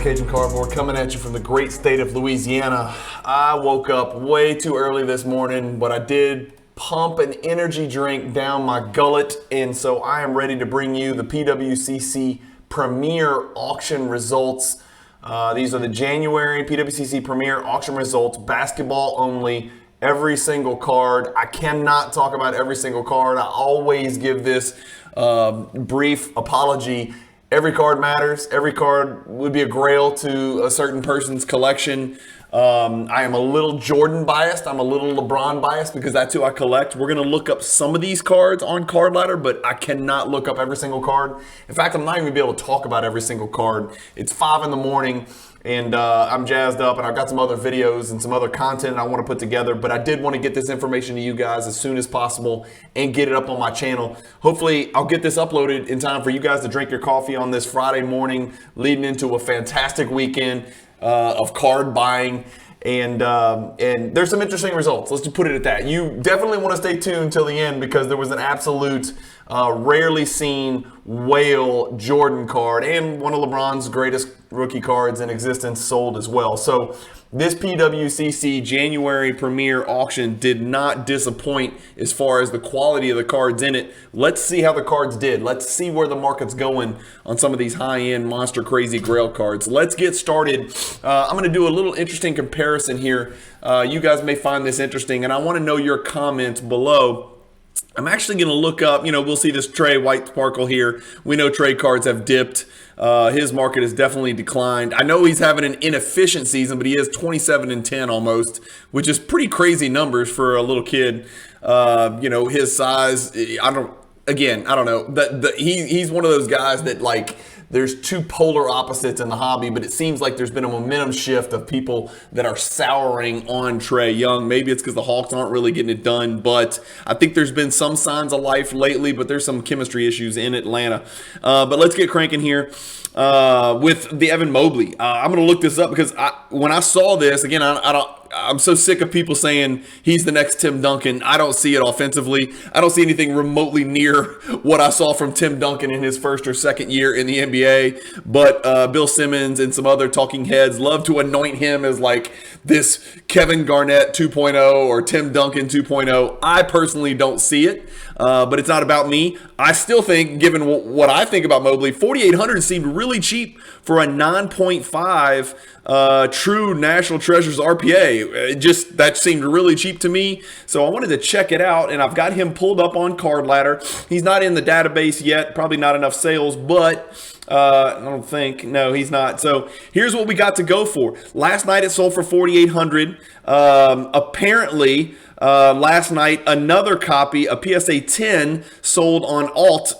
Cajun Cardboard coming at you from the great state of Louisiana. I woke up way too early this morning, but I did pump an energy drink down my gullet, and so I am ready to bring you the PWCC Premier Auction results. These are the January PWCC Premier Auction results, basketball only, every single card. I cannot talk about every single card. I always give this brief apology. Every card matters. Every card would be a grail to a certain person's collection. I am a little Jordan biased. I'm a little LeBron biased because that's who I collect. We're going to look up some of these cards on Card Ladder, but I cannot look up every single card. In fact, I'm not even going to be able to talk about every single card. It's 5 in the morning, and I'm jazzed up, and I've got some other videos and some other content I want to put together, but I did want to get this information to you guys as soon as possible and get it up on my channel. Hopefully, I'll get this uploaded in time for you guys to drink your coffee on this Friday morning, leading into a fantastic weekend of card buying. And there's some interesting results. Let's just put it at that. You definitely want to stay tuned until the end because there was an absolute rarely seen whale Jordan card and one of LeBron's greatest rookie cards in existence sold as well. So this PWCC January Premier Auction did not disappoint as far as the quality of the cards in it. Let's see how the cards did. Let's see where the market's going on some of these high-end monster crazy grail cards. Let's get started. I'm going to do a little interesting comparison here. You guys may find this interesting, and I want to know your comments below. I'm actually going to look up, we'll see this Trey White Sparkle here. We know Trey cards have dipped. His market has definitely declined. I know he's having an inefficient season, but he is 27-10 almost, which is pretty crazy numbers for a little kid. His size, I don't know. He's one of those guys that there's two polar opposites in the hobby, but it seems like there's been a momentum shift of people that are souring on Trae Young. Maybe it's because the Hawks aren't really getting it done, but I think there's been some signs of life lately, but there's some chemistry issues in Atlanta. But let's get cranking here with the Evan Mobley. I'm going to look this up because when I saw this, again, I'm so sick of people saying he's the next Tim Duncan. I don't see it offensively. I don't see anything remotely near what I saw from Tim Duncan in his first or second year in the NBA. But Bill Simmons and some other talking heads love to anoint him as like this Kevin Garnett 2.0 or Tim Duncan 2.0. I personally don't see it, but it's not about me. I still think, given what I think about Mobley, 4,800 seemed really cheap for a 9.5 true National Treasures RPA. That seemed really cheap to me, so I wanted to check it out, and I've got him pulled up on Card Ladder. He's not in the database yet, probably not enough sales, but I don't think, no, he's not. So here's what we got to go for. Last night it sold for 4,800. Apparently, last night another copy, a PSA 10, sold on Alt,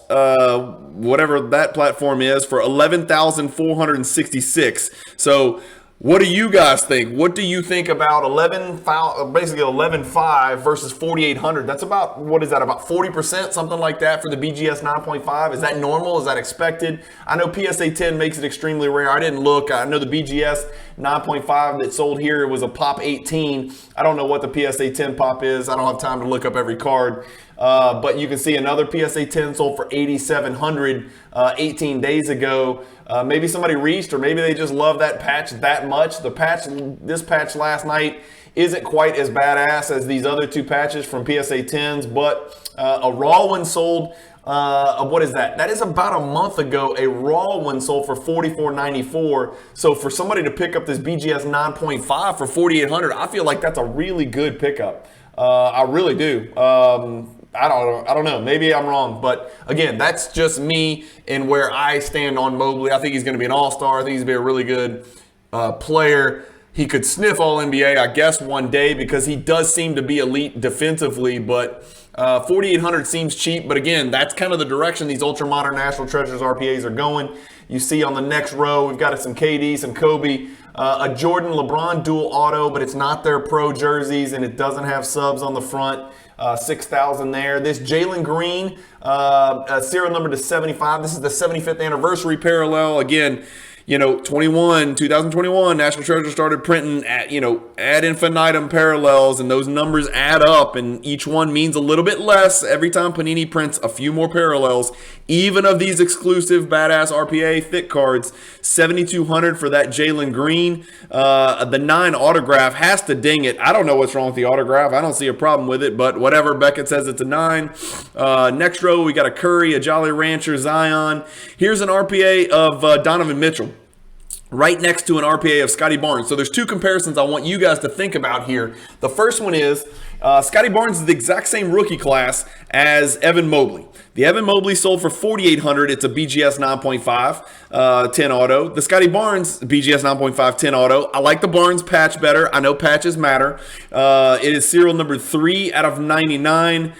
whatever that platform is, for 11,466. So what do you guys think? What do you think about 11.5 versus 4,800? That's about, what is that, about 40%, something like that for the BGS 9.5? Is that normal? Is that expected? I know PSA 10 makes it extremely rare. I didn't look. I know the BGS 9.5 that sold here was a pop 18. I don't know what the PSA 10 pop is. I don't have time to look up every card. But you can see another PSA 10 sold for 8,700 18 days ago. Maybe somebody reached, or maybe they just love that patch that much. This patch last night isn't quite as badass as these other two patches from PSA 10s, but a raw one sold. What is that? That is about a month ago. A raw one sold for $44.94. So for somebody to pick up this BGS 9.5 for 4,800, I feel like that's a really good pickup. I really do. I don't know. Maybe I'm wrong. But again, that's just me and where I stand on Mobley. I think he's going to be an all-star. I think he's going to be a really good player. He could sniff All-NBA, I guess, one day because he does seem to be elite defensively. But 4,800 seems cheap. But again, that's kind of the direction these ultra-modern National Treasures RPAs are going. You see on the next row, we've got some KD, some Kobe, a Jordan LeBron dual auto, but it's not their pro jerseys, and it doesn't have subs on the front. 6,000 there. This Jalen Green, serial number to 75. This is the 75th anniversary parallel. Again, 2021, National Treasure started printing ad infinitum parallels, and those numbers add up, and each one means a little bit less every time Panini prints a few more parallels, even of these exclusive badass RPA thick cards. 7,200 for that Jalen Green. The 9 autograph has to ding it. I don't know what's wrong with the autograph. I don't see a problem with it, but whatever. Beckett says it's a 9. Next row, we got a Curry, a Jolly Rancher, Zion. Here's an RPA of Donovan Mitchell, right next to an RPA of Scotty Barnes. So there's two comparisons I want you guys to think about here. The first one is Scotty Barnes is the exact same rookie class as Evan Mobley. The Evan Mobley sold for $4,800. It's a BGS 9.5 10 auto. The Scotty Barnes BGS 9.5 10 auto. I like the Barnes patch better. I know patches matter. It is serial number 3 out of 99.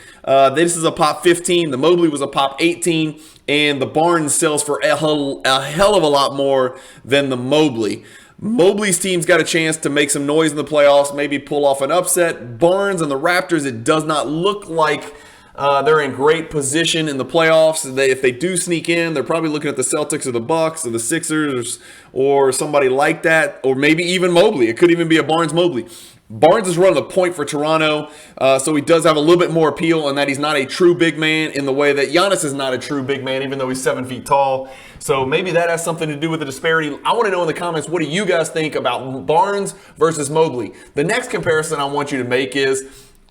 This is a pop 15. The Mobley was a pop 18. And the Barnes sells for a hell of a lot more than the Mobley. Mobley's team's got a chance to make some noise in the playoffs, maybe pull off an upset. Barnes and the Raptors, it does not look like they're in great position in the playoffs. If they do sneak in, they're probably looking at the Celtics or the Bucks or the Sixers or somebody like that, or maybe even Mobley. It could even be a Barnes-Mobley. Barnes is running the point for Toronto, so he does have a little bit more appeal in that he's not a true big man in the way that Giannis is not a true big man, even though he's 7 feet tall. So maybe that has something to do with the disparity. I want to know in the comments, what do you guys think about Barnes versus Mobley? The next comparison I want you to make is,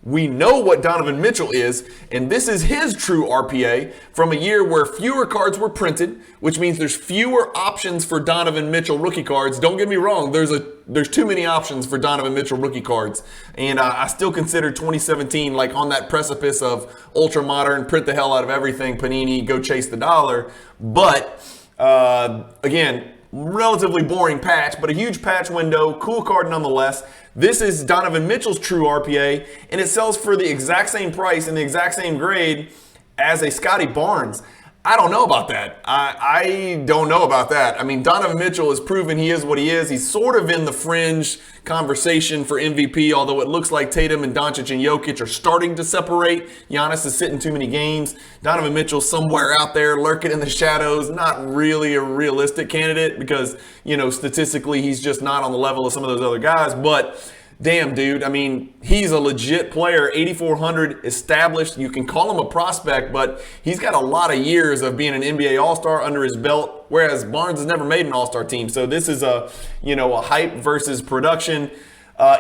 we know what Donovan Mitchell is, and this is his true RPA from a year where fewer cards were printed, which means there's fewer options for Donovan Mitchell rookie cards. Don't get me wrong, there's too many options for Donovan Mitchell rookie cards, and I still consider 2017 like on that precipice of ultra modern, print the hell out of everything, Panini, go chase the dollar. But again, relatively boring patch, but a huge patch window, cool card nonetheless. This is Donovan Mitchell's true RPA, and it sells for the exact same price and the exact same grade as a Scotty Barnes. I don't know about that. I don't know about that. I mean, Donovan Mitchell has proven he is what he is. He's sort of in the fringe conversation for MVP, although it looks like Tatum and Doncic and Jokic are starting to separate. Giannis is sitting too many games. Donovan Mitchell somewhere out there lurking in the shadows, not really a realistic candidate because, statistically he's just not on the level of some of those other guys. But damn, dude, I mean, he's a legit player, 8,400 established. You can call him a prospect, but he's got a lot of years of being an NBA All-Star under his belt, whereas Barnes has never made an All-Star team. So this is a hype versus production.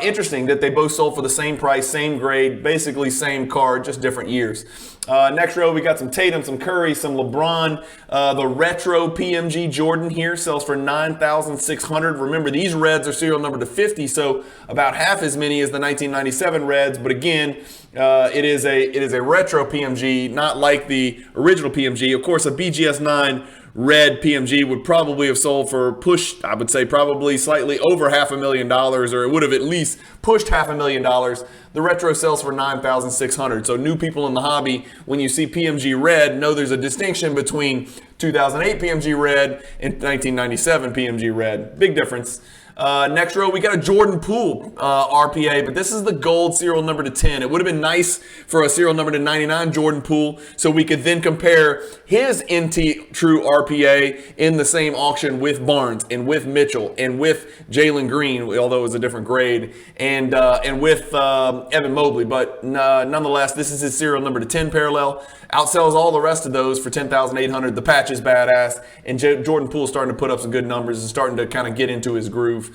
Interesting that they both sold for the same price, same grade, basically same card, just different years. Next row, we got some Tatum, some Curry, some LeBron. The retro PMG Jordan here sells for $9,600. Remember, these reds are serial number to 50, so about half as many as the 1997 reds. But again, it is a retro PMG, not like the original PMG. Of course, a BGS 9 red PMG would probably have sold for I would say probably slightly over $500,000, or it would have at least pushed $500,000. The retro sells for $9,600. So new people in the hobby, when you see PMG red, know there's a distinction between 2008 PMG red and 1997 PMG red. Big difference. Next row, we got a Jordan Poole RPA, but this is the gold serial number to 10. It would have been nice for a serial number to 99 Jordan Poole, so we could then compare his NT true RPA in the same auction with Barnes and with Mitchell and with Jalen Green, although it was a different grade, and with Evan Mobley. But nonetheless, this is his serial number to 10 parallel. Outsells all the rest of those for $10,800. The patch is badass, and Jordan Poole's starting to put up some good numbers and starting to kind of get into his groove.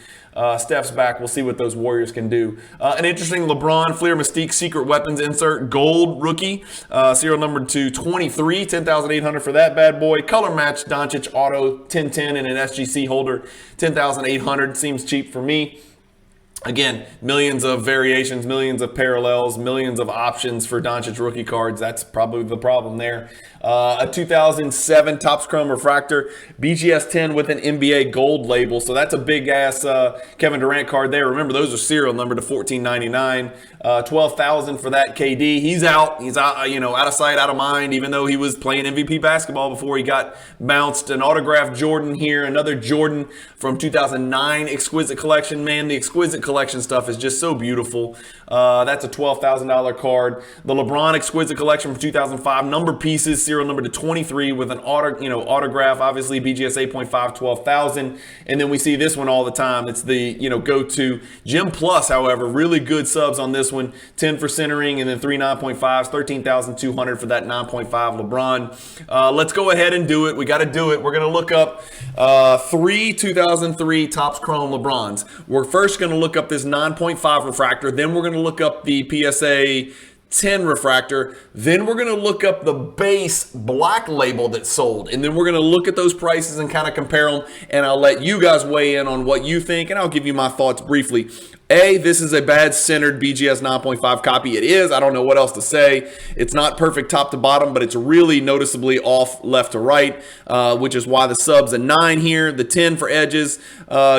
Steph's back. We'll see what those Warriors can do. An interesting LeBron Fleer Mystique Secret Weapons insert gold rookie, serial number to 23, $10,800 for that bad boy. Color match Doncic auto 1010 in an SGC holder, $10,800. Seems cheap for me. Again, millions of variations, millions of parallels, millions of options for Doncic rookie cards. That's probably the problem there. A 2007 Topps Chrome Refractor, BGS 10 with an NBA gold label. So that's a big-ass Kevin Durant card there. Remember, those are serial number to $14.99. $12,000 for that KD. He's out. He's out, out of sight, out of mind, even though he was playing MVP basketball before he got bounced. An autographed Jordan here. Another Jordan from 2009 Exquisite Collection. Man, the Exquisite Collection collection stuff is just so beautiful. That's a $12,000 card. The LeBron Exquisite Collection from 2005, number pieces, serial number to 23 with an autograph, obviously BGS 8.5, 12,000. And then we see this one all the time. It's the go-to Gym Plus. However, really good subs on this one. 10 for centering, and then 3 9.5s, 13,200 for that 9.5 LeBron. Let's go ahead and do it. We got to do it. We're going to look up 3 2003 Topps Chrome LeBrons. We're first going to look up this 9.5 refractor. Then we're going to look up the PSA 10 refractor. Then we're going to look up the base black label that's sold. And then we're going to look at those prices and kind of compare them. And I'll let you guys weigh in on what you think. And I'll give you my thoughts briefly. This is a bad centered BGS 9.5 copy. It is. I don't know what else to say. It's not perfect top to bottom, but it's really noticeably off left to right, which is why the sub's a 9 here. The 10 for edges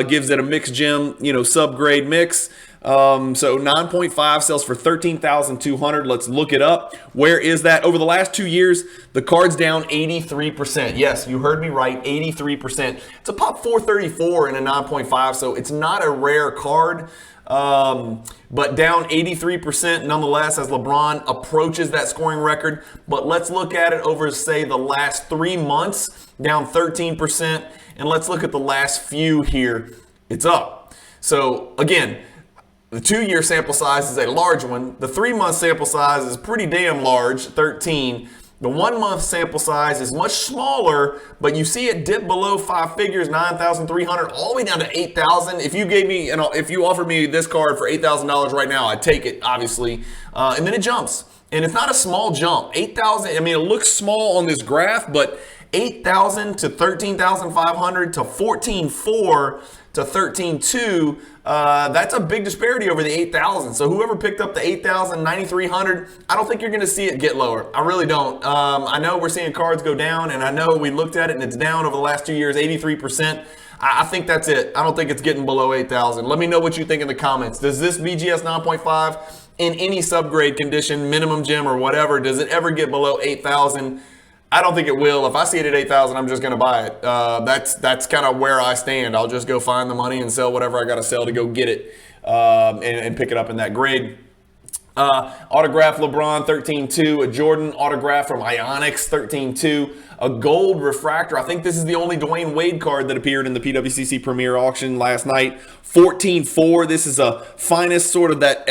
gives it a mixed gem, subgrade mix. So 9.5 sells for $13,200. Let's look it up. Where is that? Over the last 2 years, the card's down 83%. Yes, you heard me right, 83%. It's a pop 434 in a 9.5, so it's not a rare card. But down 83% nonetheless as LeBron approaches that scoring record. But let's look at it over, say, the last 3 months, down 13%. And let's look at the last few here. It's up. So again, the 2-year sample size is a large one. The 3-month sample size is pretty damn large, 13. The 1-month sample size is much smaller, but you see it dip below 5 figures, 9,300, all the way down to 8,000. If you gave me, if you offered me this card for $8,000 right now, I'd take it, obviously. And then it jumps, and it's not a small jump. 8,000. I mean, it looks small on this graph, but 8,000 to 13,500 to 14,400 to 13,200. That's a big disparity over the 8,000. So whoever picked up the 8,000, 9,300, I don't think you're going to see it get lower. I really don't. I know we're seeing cards go down, and I know we looked at it and it's down over the last 2 years, 83%. I think that's it. I don't think it's getting below 8,000. Let me know what you think in the comments. Does this BGS 9.5 in any subgrade condition, minimum gem or whatever, does it ever get below 8,000? I don't think it will. If I see it at 8,000, I'm just going to buy it. That's kind of where I stand. I'll just go find the money and sell whatever I got to sell to go get it and pick it up in that grade. Autograph LeBron 13-2, a Jordan autograph from Ionix 13-2, a gold refractor. I think this is the only Dwayne Wade card that appeared in the PWCC Premier Auction last night. 14-4. This is a finest sort of that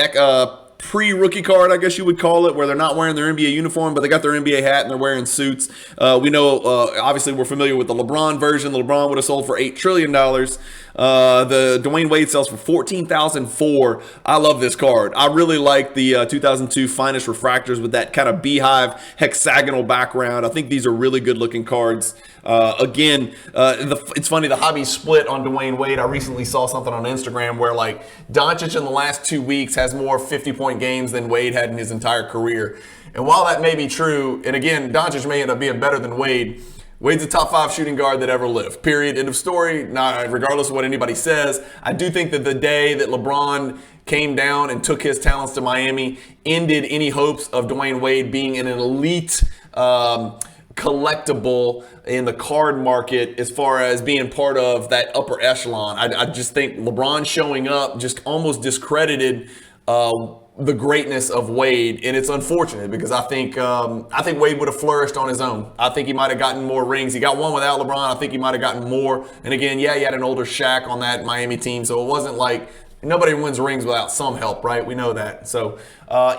pre-rookie card, I guess you would call it, where they're not wearing their NBA uniform, but they got their NBA hat and they're wearing suits. We know, obviously, we're familiar with the LeBron version. LeBron would have sold for $8 trillion. The Dwayne Wade sells for $14,004. I love this card. I really like the 2002 finest refractors with that kind of beehive hexagonal background. I think these are really good looking cards. It's funny, the hobby split on Dwayne Wade. I recently saw something on Instagram where like Doncic in the last 2 weeks has more 50-point games than Wade had in his entire career. And while that may be true, and again, Doncic may end up being better than Wade, Wade's a top 5 shooting guard that ever lived. Period. End of story. Not regardless of what anybody says. I do think that the day that LeBron came down and took his talents to Miami ended any hopes of Dwayne Wade being an elite collectible in the card market as far as being part of that upper echelon. I just think LeBron showing up just almost discredited the greatness of Wade, and it's unfortunate because I think Wade would have flourished on his own. I think he might have gotten more rings. He got one without LeBron. I think he might have gotten more. And again, yeah, he had an older Shaq on that Miami team, so it wasn't like nobody wins rings without some help, right? We know that. So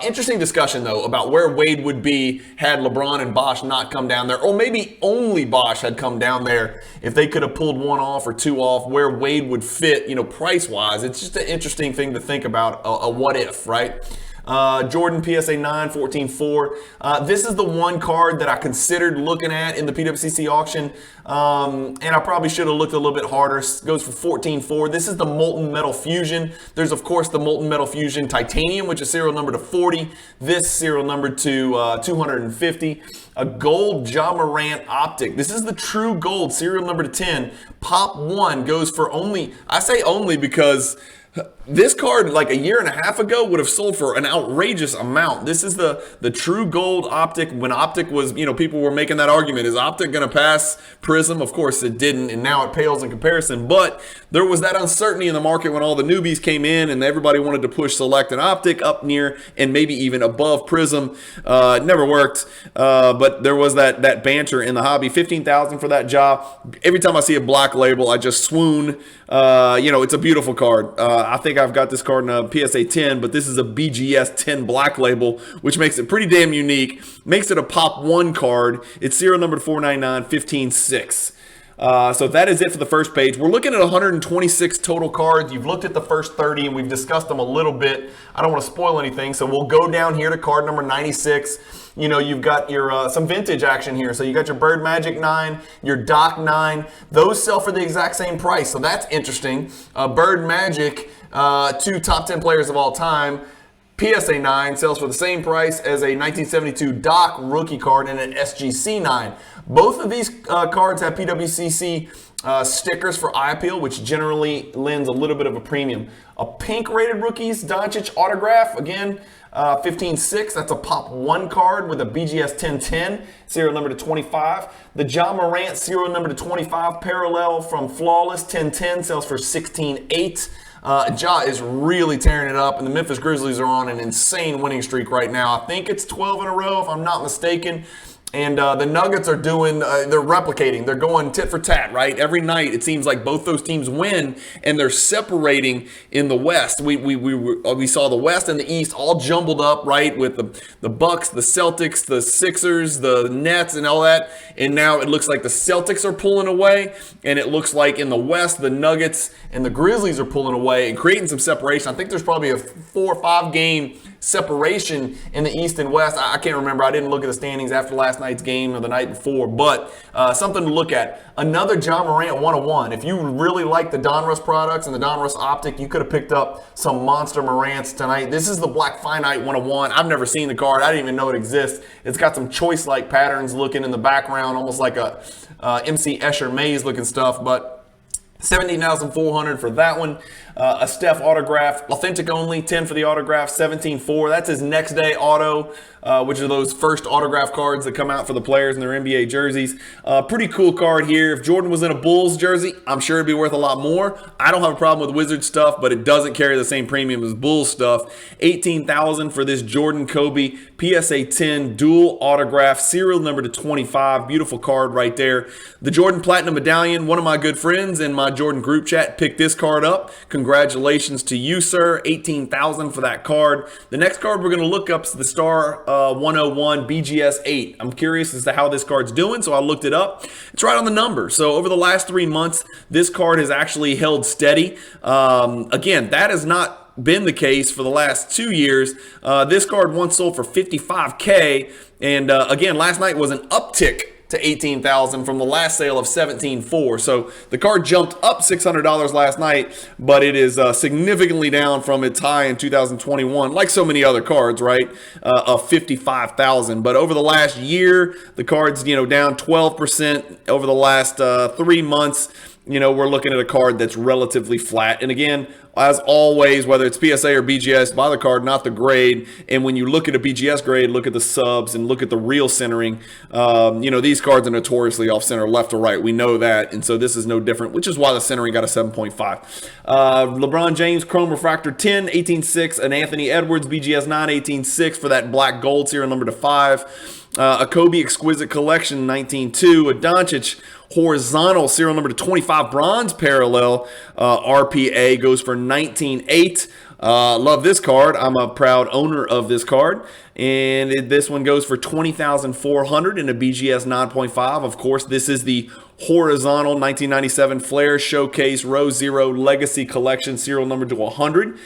interesting discussion, though, about where Wade would be had LeBron and Bosh not come down there, or maybe only Bosh had come down there. If they could have pulled one off or two off, where Wade would fit, price-wise. It's just an interesting thing to think about, a what if, right? Jordan PSA 9, 14-4. This is the one card that I considered looking at in the PWCC auction, and I probably should have looked a little bit harder. It goes for 14-4. This is the Molten Metal Fusion. There's, of course, the Molten Metal Fusion Titanium, which is serial number to 40. This serial number to 250. A gold Ja Morant optic. This is the true gold, serial number to 10. Pop 1 goes for only, I say only because This card, like a year and a half ago, would have sold for an outrageous amount. This is the true gold Optic. When Optic was, people were making that argument. Is Optic going to pass Prism? Of course it didn't, and now it pales in comparison. But there was that uncertainty in the market when all the newbies came in, and everybody wanted to push Select and Optic up near and maybe even above Prism. It never worked, but there was that banter in the hobby. $15,000 for that job. Every time I see a black label, I just swoon. It's a beautiful card. I think I've got this card in a PSA 10, but this is a BGS 10 black label, which makes it pretty damn unique. Makes it a Pop 1 card. It's serial number 499 156. So that is it for the first page. We're looking at 126 total cards. You've looked at the first 30, and we've discussed them a little bit. I don't want to spoil anything, so we'll go down here to card number 96. You've got your some vintage action here. So you got your Bird Magic 9, your Doc 9. Those sell for the exact same price, so that's interesting. Bird Magic, 2 top 10 players of all time. PSA 9 sells for the same price as a 1972 Doc rookie card and an SGC 9. Both of these cards have PWCC stickers for eye appeal, which generally lends a little bit of a premium. A pink rated rookies Doncic autograph, again, 15.6. That's a Pop 1 card with a BGS 1010, serial number to 25. The Ja Morant serial number to 25 parallel from Flawless 1010 sells for 16.8. Ja is really tearing it up, and the Memphis Grizzlies are on an insane winning streak right now. I think it's 12 in a row, if I'm not mistaken. And the Nuggets are they're replicating. They're going tit for tat, right? Every night it seems like both those teams win, and they're separating in the West. We saw the West and the East all jumbled up, right, with the Bucks, the Celtics, the Sixers, the Nets, and all that. And now it looks like the Celtics are pulling away, and it looks like in the West the Nuggets and the Grizzlies are pulling away and creating some separation. I think there's probably a 4 or 5 game separation in the East and West. I can't remember. I didn't look at the standings after last night's game or the night before, but something to look at. Another Ja Morant 101. If you really like the Donruss products and the Donruss Optic, you could have picked up some monster Morants tonight. This is the Black Finite 101. I've never seen the card. I didn't even know it exists. It's got some choice-like patterns looking in the background, almost like a MC Escher Maze looking stuff, but $17,400 for that one. A Steph autograph, authentic only, 10 for the autograph, 17.4. That's his next day auto, which are those first autograph cards that come out for the players in their NBA jerseys. Pretty cool card here. If Jordan was in a Bulls jersey, I'm sure it'd be worth a lot more. I don't have a problem with Wizards stuff, but it doesn't carry the same premium as Bulls stuff. $18,000 for this Jordan Kobe PSA 10 dual autograph, serial number to 25. Beautiful card right there. The Jordan Platinum Medallion, one of my good friends in my Jordan group chat picked this card up. Congratulations to you, sir. $18,000 for that card. The next card we're going to look up is the Star 101 BGS 8. I'm curious as to how this card's doing, so I looked it up. It's right on the number. So over the last 3 months, this card has actually held steady. Again, that has not been the case for the last 2 years. This card once sold for $55K, and again, last night was an uptick to $18,000 from the last sale of $17,400. So the card jumped up $600 last night, but it is significantly down from its high in 2021, like so many other cards, right, of $55,000. But over the last year, the card's down 12%. Over the last 3 months, we're looking at a card that's relatively flat. And again, as always, whether it's PSA or BGS, buy the card, not the grade. And when you look at a BGS grade, look at the subs and look at the real centering. These cards are notoriously off center left or right. We know that. And so this is no different, which is why the centering got a 7.5. LeBron James Chrome Refractor 10, 18.6. An Anthony Edwards BGS 9, 18.6 for that black gold serial number to 5. A Kobe Exquisite Collection 19.2. A Doncic horizontal serial number to 25 bronze parallel RPA goes for 19.8. Love this card. I'm a proud owner of this card. And this one goes for $20,400 in a BGS 9.5. Of course, this is the horizontal 1997 Flair Showcase Row Zero Legacy Collection, serial number to 100.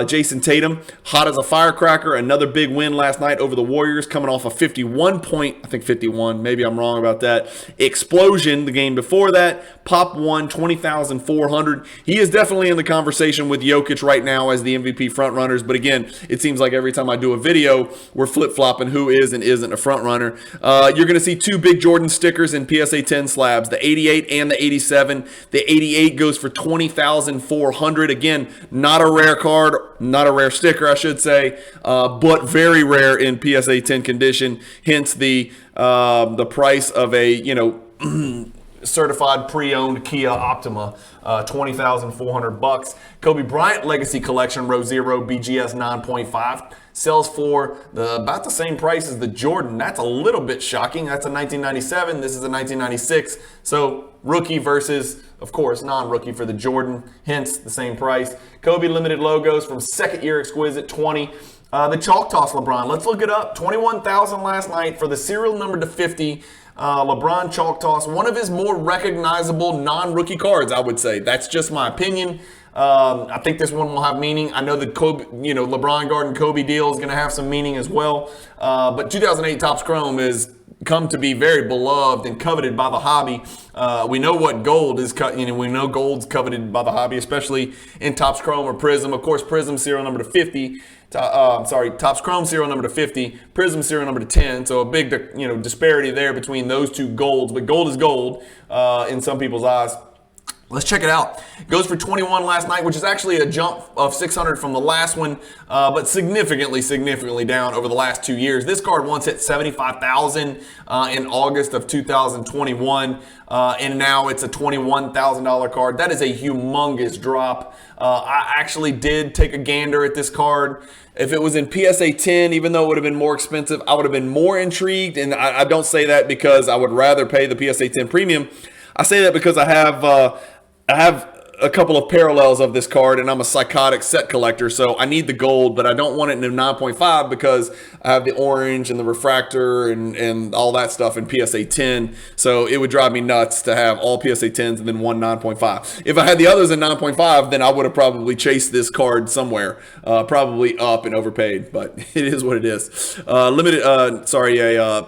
Jason Tatum, hot as a firecracker. Another big win last night over the Warriors, coming off a 51 point, I think 51, maybe I'm wrong about that, explosion the game before that. Pop 1, $20,400. He is definitely in the conversation with Jokic right now as the MVP frontrunners, but again, it seems like every time I do a video, we're flip-flopping who is and isn't a frontrunner. You're going to see 2 big Jordan stickers in PSA 10 slabs. grabs, the 88 and the 87. The 88 goes for $20,400. Again, not a rare card, not a rare sticker, I should say, but very rare in PSA 10 condition. Hence the price of a, certified pre-owned Kia Optima, $20,400. Kobe Bryant Legacy Collection Row 0 BGS 9.5 sells for about the same price as the Jordan. That's a little bit shocking. That's a 1997. This is a 1996. So rookie versus, of course, non-rookie for the Jordan. Hence the same price. Kobe Limited Logos from second year exquisite 20. The Chalk Toss LeBron. Let's look it up. 21,000 last night for the serial number to 50. LeBron Chalk Toss, one of his more recognizable non-rookie cards, I would say. That's just my opinion. I think this one will have meaning. I know the Kobe, LeBron Garden Kobe deal is going to have some meaning as well. But 2008 Topps Chrome has come to be very beloved and coveted by the hobby. We know what gold is we know gold's coveted by the hobby, especially in Topps Chrome or Prism. Of course, Prism serial number to 50. Topps Chrome serial number to 50, Prism serial number to 10. So a big, disparity there between those two golds. But gold is gold in some people's eyes. Let's check it out. It goes for 21 last night, which is actually a jump of 600 from the last one, but significantly down over the last 2 years. This card once hit 75,000 in August of 2021, and now it's a $21,000 card. That is a humongous drop. I actually did take a gander at this card. If it was in PSA 10, even though it would have been more expensive, I would have been more intrigued. And I don't say that because I would rather pay the PSA 10 premium. I say that because I have a couple of parallels of this card, and I'm a psychotic set collector, so I need the gold, but I don't want it in a 9.5 because I have the orange and the refractor and all that stuff in PSA 10, so it would drive me nuts to have all PSA 10s and then one 9.5. If I had the others in 9.5, then I would have probably chased this card somewhere, probably up and overpaid, but it is what it is.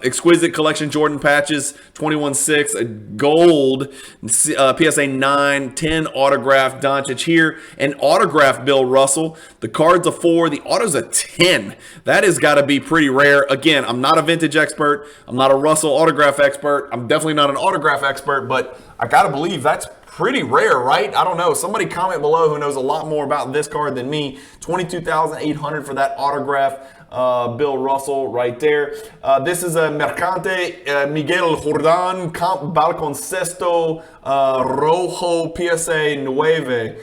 Exquisite Collection Jordan patches, 21.6, a gold, PSA 9, 10 autographed Doncic here, an autographed Bill Russell. The card's a 4, the auto's a 10. That has got to be pretty rare. Again, I'm not a vintage expert. I'm not a Russell autograph expert. I'm definitely not an autograph expert, but I got to believe that's pretty rare, right? I don't know. Somebody comment below who knows a lot more about this card than me. 22,800 for that autograph. Bill Russell right there. This is a Mercante Miguel Jordan Camp Balconcesto Rojo PSA 9.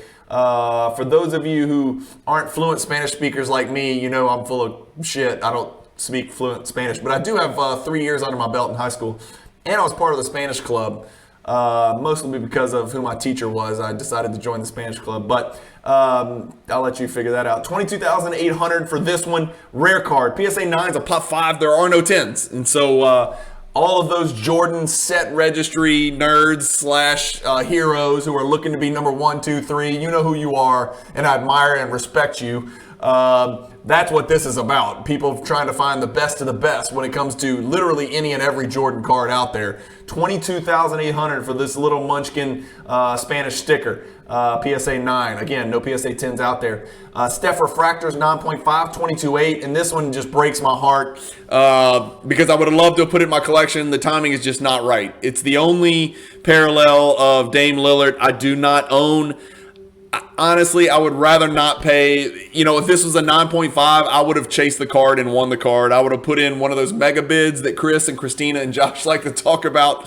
For those of you who aren't fluent Spanish speakers like me, I'm full of shit. I don't speak fluent Spanish, but I do have 3 years under my belt in high school, and I was part of the Spanish club. Mostly because of who my teacher was. I decided to join the Spanish club, but I'll let you figure that out. 22,800 for this one. Rare card. PSA 9 is a pop 5. There are no 10s. And so all of those Jordan set registry nerds / heroes who are looking to be number 1, 2, 3, you know who you are, and I admire and respect you. That's what this is about. People trying to find the best of the best when it comes to literally any and every Jordan card out there. 22,800 for this little munchkin Spanish sticker. PSA 9. Again, no PSA 10s out there. Steph Refractors 9.5, 22.8. And this one just breaks my heart because I would have loved to have put it in my collection. The timing is just not right. It's the only parallel of Dame Lillard I do not own. Honestly, I would rather not pay. If this was a 9.5, I would have chased the card and won the card. I would have put in one of those mega bids that Chris and Christina and Josh like to talk about.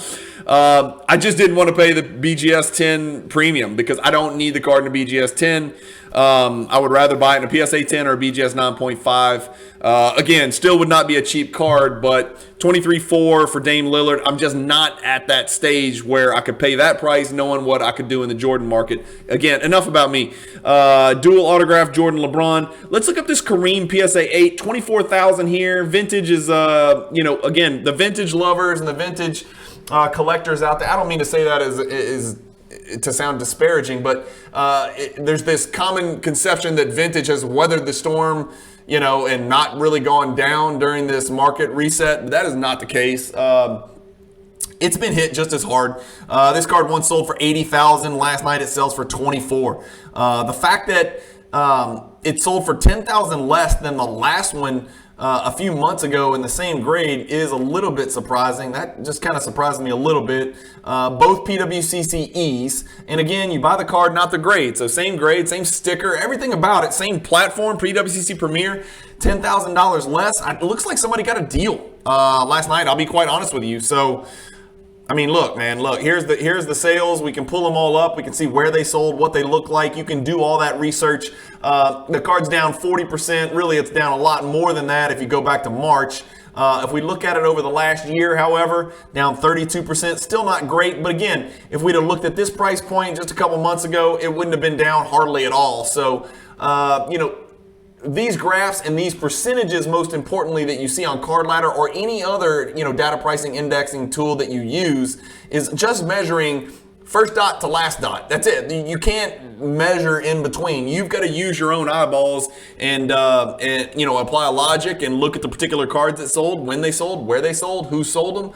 I just didn't want to pay the BGS 10 premium because I don't need the card in a BGS 10. I would rather buy it in a PSA 10 or a BGS 9.5. Again, still would not be a cheap card, but 23.4 for Dame Lillard. I'm just not at that stage where I could pay that price knowing what I could do in the Jordan market. Again, enough about me. Dual autograph Jordan LeBron. Let's look up this Kareem PSA 8. 24,000 here. Vintage is, again, the vintage lovers and the vintage collectors out there. I don't mean to say that is to sound disparaging, but there's this common conception that vintage has weathered the storm, and not really gone down during this market reset. But that is not the case. It's been hit just as hard. This card once sold for 80,000. Last night it sells for 24. The fact that it sold for 10,000 less than the last one a few months ago in the same grade is a little bit surprising. That just kind of surprised me a little bit. Both PWCC E's. And again, you buy the card, not the grade. So same grade, same sticker, everything about it, same platform, PWCC Premier, $10,000 less. It looks like somebody got a deal last night, I'll be quite honest with you. So, I mean, look, man, look, here's the sales. We can pull them all up. We can see where they sold, what they look like. You can do all that research. The card's down 40%. Really, it's down a lot more than that if you go back to March. If we look at it over the last year, however, down 32%, still not great. But again, if we'd have looked at this price point just a couple months ago, it wouldn't have been down hardly at all. So, these graphs and these percentages, most importantly, that you see on Card Ladder or any other, data pricing indexing tool that you use, is just measuring first dot to last dot. That's it. You can't measure in between. You've got to use your own eyeballs and apply a logic and look at the particular cards that sold, when they sold, where they sold, who sold them,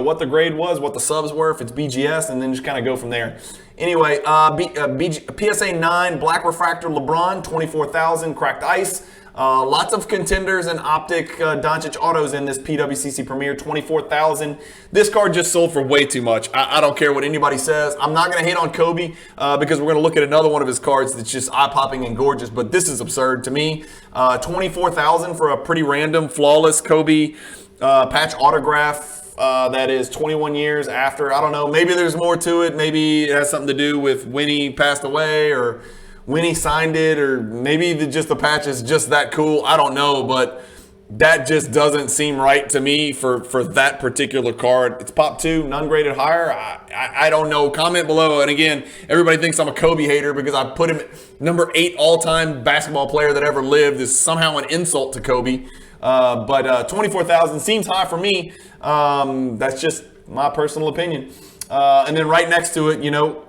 what the grade was, what the subs were, if it's BGS, and then just kind of go from there. Anyway, PSA 9 Black Refractor LeBron, 24,000, cracked ice. Lots of contenders and optic Doncic autos in this PWCC Premier, 24,000. This card just sold for way too much. I don't care what anybody says. I'm not going to hate on Kobe because we're going to look at another one of his cards that's just eye-popping and gorgeous, but this is absurd to me. 24,000 for a pretty random, flawless Kobe patch autograph. That is 21 years after. I don't know. Maybe there's more to it. Maybe it has something to do with when he passed away or when he signed it, or maybe the patch is just that cool. I don't know, but that just doesn't seem right to me for that particular card. It's Pop 2, none graded higher. I don't know. Comment below. And again, everybody thinks I'm a Kobe hater because I put him number 8 all-time basketball player that ever lived. Is somehow an insult to Kobe. But 24,000 seems high for me. That's just my personal opinion. And then right next to it,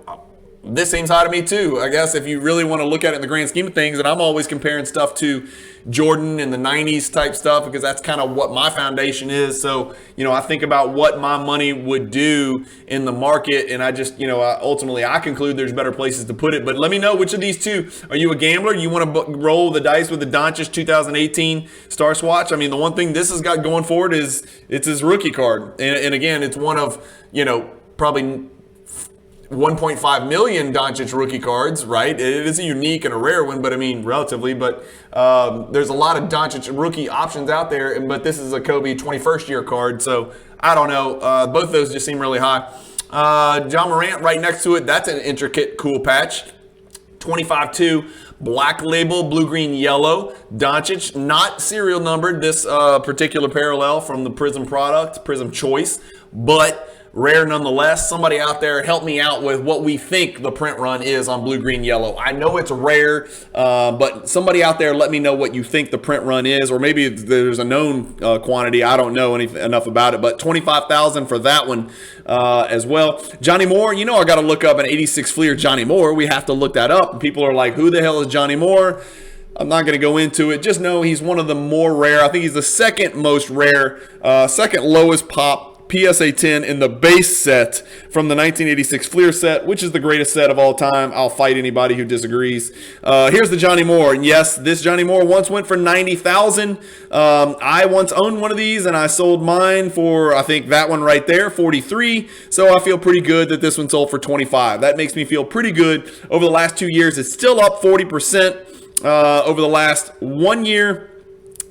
this seems high to me too. I guess if you really want to look at it in the grand scheme of things, and I'm always comparing stuff to Jordan and the 90s type stuff because that's kind of what my foundation is. So, I think about what my money would do in the market, and I just, ultimately I conclude there's better places to put it. But let me know which of these two. Are you a gambler? You want to roll the dice with the Doncic 2018 Star Swatch? I mean, the one thing this has got going for it is it's his rookie card. And again, it's one of, probably 1.5 million Doncic rookie cards, right? It is a unique and a rare one, but I mean, relatively. But there's a lot of Doncic rookie options out there, but this is a Kobe 21st year card, so I don't know. Both of those just seem really high. John Morant right next to it, that's an intricate, cool patch. 25-2, black label, blue, green, yellow. Doncic, not serial numbered, this particular parallel from the Prism product, Prism Choice, but rare nonetheless. Somebody out there help me out with what we think the print run is on blue, green, yellow. I know it's rare, but somebody out there let me know what you think the print run is, or maybe there's a known quantity. I don't know enough about it, but 25,000 for that one as well. Johnny Moore, I got to look up an 86 Fleer Johnny Moore. We have to look that up. People are like, who the hell is Johnny Moore? I'm not going to go into it. Just know he's one of the more rare. I think he's the second most rare, second lowest pop PSA 10 in the base set from the 1986 Fleer set, which is the greatest set of all time. I'll fight anybody who disagrees. Here's the Johnny Moore. And yes, this Johnny Moore once went for $90,000. I once owned one of these, and I sold mine for, I think that one right there, $43,000. So I feel pretty good that this one sold for $25,000. That makes me feel pretty good. Over the last 2 years, it's still up 40%. Over the last 1 year,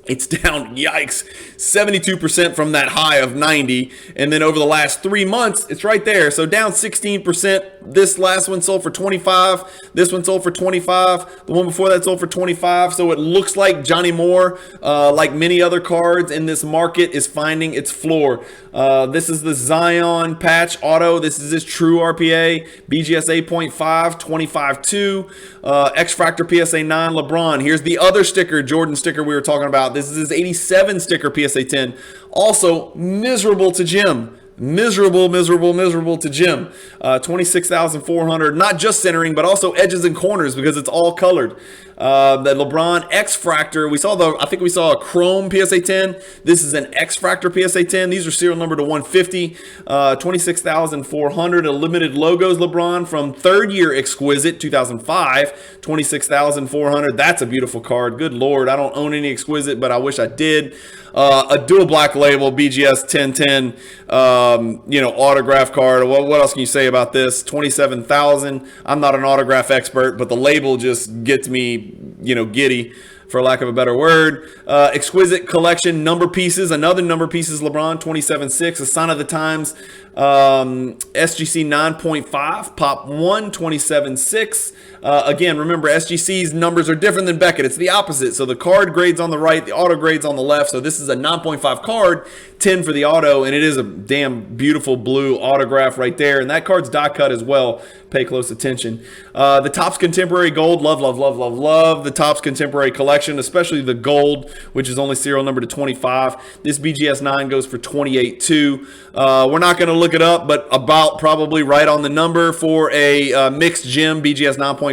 it's down, yikes, 72% from that high of 90. And then over the last 3 months, it's right there. So down 16%. This last one sold for 25. This one sold for 25. The one before that sold for 25. So it looks like Johnny Moore, like many other cards in this market, is finding its floor. This is the Zion patch auto. This is his true RPA. BGS 8.5, 25-2. X-Fractor PSA 9 LeBron. Here's the other sticker, Jordan sticker we were talking about. This is his 87 sticker PSA 10. Also miserable to Jim. Miserable to Jim. 26,400, not just centering, but also edges and corners because it's all colored. The LeBron X-Fractor. I think we saw a Chrome PSA 10. This is an X-Fractor PSA 10. These are serial number to 150. 26,400. A limited logos LeBron from third year Exquisite 2005. 26,400. That's a beautiful card. Good Lord. I don't own any Exquisite, but I wish I did. A dual black label BGS 1010, autograph card. What else can you say about this? 27,000. I'm not an autograph expert, but the label just gets me, giddy, for lack of a better word. Exquisite collection number pieces. Another number pieces LeBron 27.6. A sign of the times. SGC 9.5. Pop 1 27.6. Again, remember, SGC's numbers are different than Beckett. It's the opposite. So the card grade's on the right, the auto grade's on the left. So this is a 9.5 card, 10 for the auto, and it is a damn beautiful blue autograph right there. And that card's die cut as well. Pay close attention. The Topps Contemporary Gold, love the Topps Contemporary collection, especially the gold, which is only serial number to 25. This BGS 9 goes for 28.2. We're not going to look it up, but about probably right on the number for a mixed gem BGS 9.5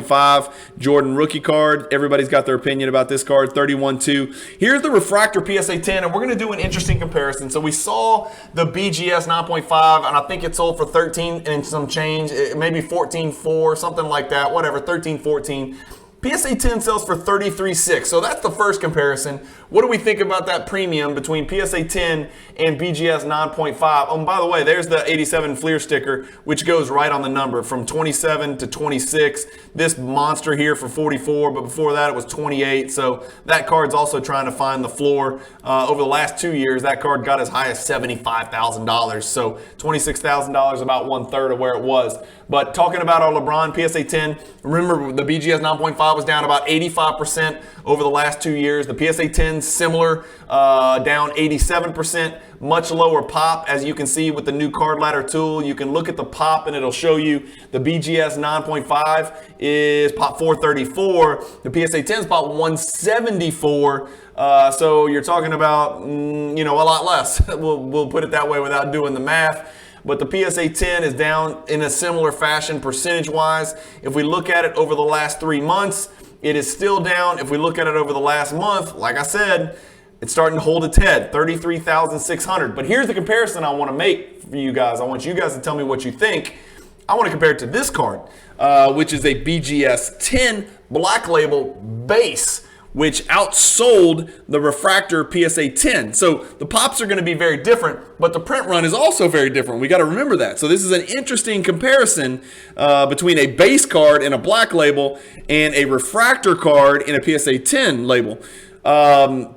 Jordan rookie card. Everybody's got their opinion about this card. 31.2. Here's the refractor PSA 10, and we're going to do an interesting comparison. So we saw the BGS 9.5, and I think it sold for 13 and some change, maybe 14.4, something like that, whatever, 13.14. PSA 10 sells for 33.6, so that's the first comparison. What do we think about that premium between PSA 10 and BGS 9.5? Oh, and by the way, there's the 87 Fleer sticker, which goes right on the number from 27 to 26. This monster here for 44, but before that it was 28. So that card's also trying to find the floor. Over the last 2 years, that card got as high as $75,000. So $26,000, about 1/3 of where it was. But talking about our LeBron PSA 10, remember the BGS 9.5 was down about 85% over the last 2 years. The PSA 10 similar, down 87%, much lower pop. As you can see with the new card ladder tool, you can look at the pop and it'll show you the BGS 9.5 is pop 434. The PSA 10 is pop 174. So you're talking about, a lot less. We'll put it that way without doing the math. But the PSA 10 is down in a similar fashion percentage-wise. If we look at it over the last 3 months, it is still down. If we look at it over the last month, like I said, it's starting to hold its head, 33,600. But here's the comparison I want to make for you guys. I want you guys to tell me what you think. I want to compare it to this card, which is a BGS 10 Black Label base, which outsold the refractor PSA 10. So the pops are going to be very different, but the print run is also very different. We got to remember that. So this is an interesting comparison between a base card in a black label and a refractor card in a PSA 10 label.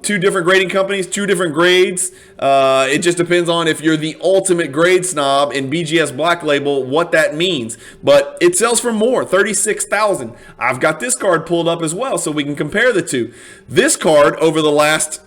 Two different grading companies, two different grades. It just depends on if you're the ultimate grade snob in BGS Black Label, what that means. But it sells for more, $36,000. I've got this card pulled up as well, so we can compare the two. This card over the last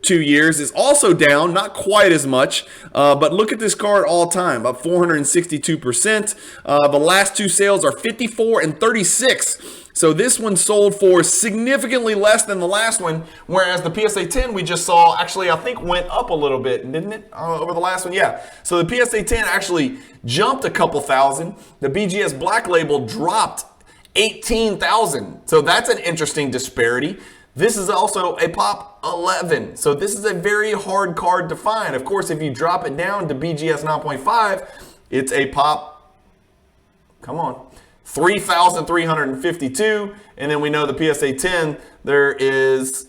2 years is also down, not quite as much, but look at this card all time, about 462%. The last two sales are 54 and 36. So this one sold for significantly less than the last one, whereas the PSA 10 we just saw actually, I think, went up a little bit, didn't it, over the last one? Yeah. So the PSA 10 actually jumped a couple thousand. The BGS Black Label dropped 18,000. So that's an interesting disparity. This is also a pop 11. So this is a very hard card to find. Of course, if you drop it down to BGS 9.5, it's a pop, come on, 3,352. And then we know the PSA 10, there is,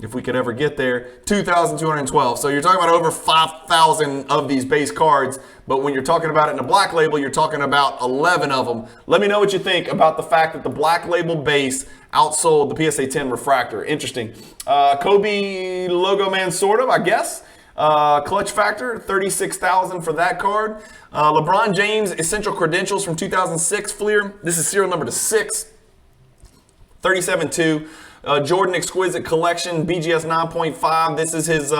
if we could ever get there, 2,212. So you're talking about over 5,000 of these base cards. But when you're talking about it in a black label, you're talking about 11 of them. Let me know what you think about the fact that the black label base outsold the PSA 10 refractor. Interesting. Kobe logo man, sort of, I guess. Clutch factor, 36,000 for that card. LeBron James Essential Credentials from 2006 Fleer. This is serial number to 6. 37.2. Jordan Exquisite Collection, BGS 9.5. This is his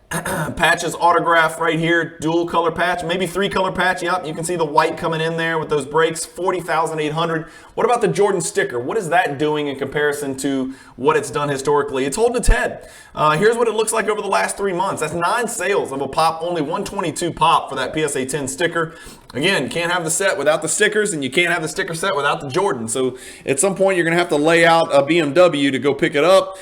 patches autograph right here. Dual color patch, maybe 3-color patch. Yep, you can see the white coming in there with those breaks. 40,800. What about the Jordan sticker? What is that doing in comparison to what it's done historically? It's holding its head. Here's what it looks like over the last 3 months. That's 9 sales of a pop, only 122 pop for that PSA 10 sticker. again, you can't have the set without the stickers, and you can't have the sticker set without the Jordan. So at some point, you're going to have to lay out a BMW to go pick it up.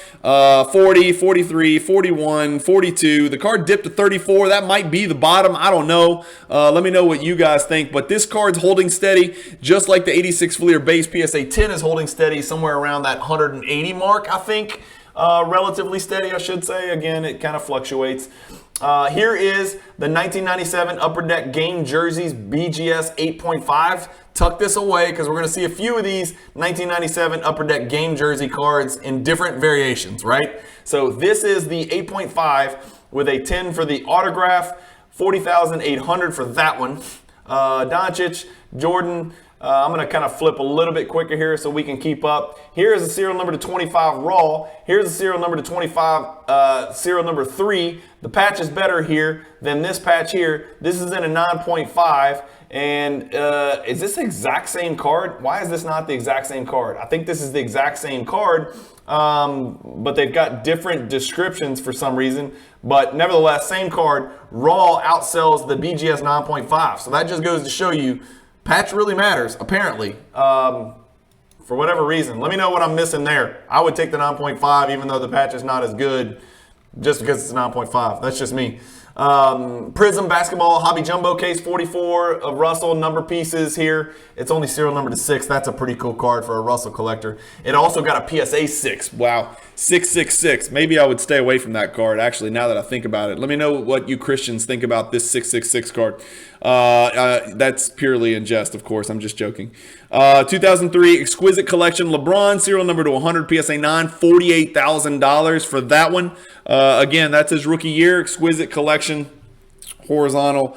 40, 43, 41, 42. The card dipped to 34. That might be the bottom. I don't know. Let me know what you guys think. But this card's holding steady, just like the 86 Fleer base PSA 10 is holding steady somewhere around that 180 mark, I think. Relatively steady, I should say. Again, it kind of fluctuates. Here is the 1997 Upper Deck Game Jerseys BGS 8.5. Tuck this away because we're going to see a few of these 1997 Upper Deck Game Jersey cards in different variations, right? So this is the 8.5 with a 10 for the autograph, 40,800 for that one. Doncic, Jordan. I'm going to kind of flip a little bit quicker here so we can keep up. Here's a serial number to 25 raw. Here's a serial number to 25, serial number 3. The patch is better here than this patch here. This is in a 9.5. And is this the exact same card? Why is this not the exact same card? I think this is the exact same card, but they've got different descriptions for some reason. But nevertheless, same card. Raw outsells the BGS 9.5. So that just goes to show you, patch really matters, apparently, for whatever reason. Let me know what I'm missing there. I would take the 9.5 even though the patch is not as good just because it's 9.5. That's just me. Prism Basketball Hobby Jumbo Case 44 of Russell, number pieces here. It's only serial number to 6. That's a pretty cool card for a Russell collector. It also got a PSA 6. Wow, 666. Maybe I would stay away from that card, actually, now that I think about it. Let me know what you Christians think about this 666 card. That's purely in jest, of course. I'm just joking. 2003 Exquisite Collection LeBron, serial number to 100, PSA 9, $48,000 for that one. Again, that's his rookie year. Exquisite Collection, horizontal.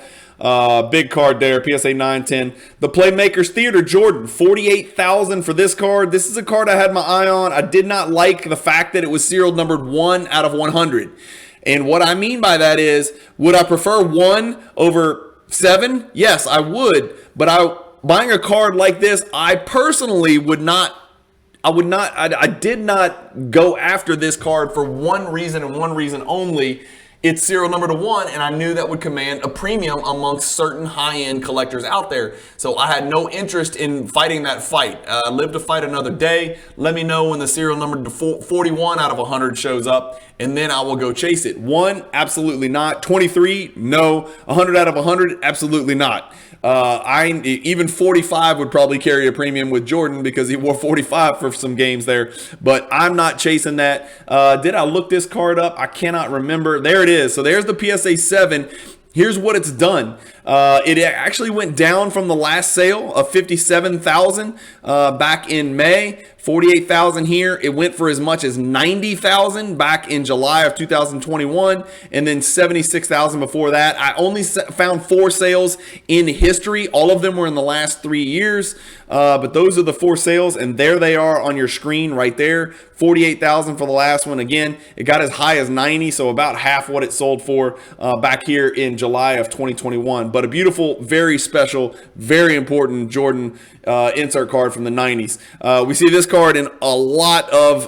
Big card there, PSA 910. The Playmakers Theater Jordan, $48,000 for this card. This is a card I had my eye on. I did not like the fact that it was serial numbered 1 out of 100. And what I mean by that is, would I prefer 1 over 7? Yes, I would. But buying a card like this, I personally would not. I did not go after this card for one reason and one reason only. It's serial number to 1, and I knew that would command a premium amongst certain high-end collectors out there. So I had no interest in fighting that fight. Live to fight another day. Let me know when the serial number to 41 out of 100 shows up, and then I will go chase it. 1, absolutely not. 23, no. 100 out of 100, absolutely not. Even 45 would probably carry a premium with Jordan because he wore 45 for some games there, but I'm not chasing that. Did I look this card up? I cannot remember. There it is. So there's the PSA 7. Here's what it's done. It actually went down from the last sale of $57,000 back in May. $48,000 here. It went for as much as $90,000 back in July of 2021, and then $76,000 before that. I only found 4 sales in history. All of them were in the last 3 years, but those are the 4 sales, and there they are on your screen right there. $48,000 for the last one. Again, it got as high as $90,000, so about half what it sold for back here in July of 2021. But a beautiful, very special, very important Jordan insert card from the 90s. We see this card in a lot of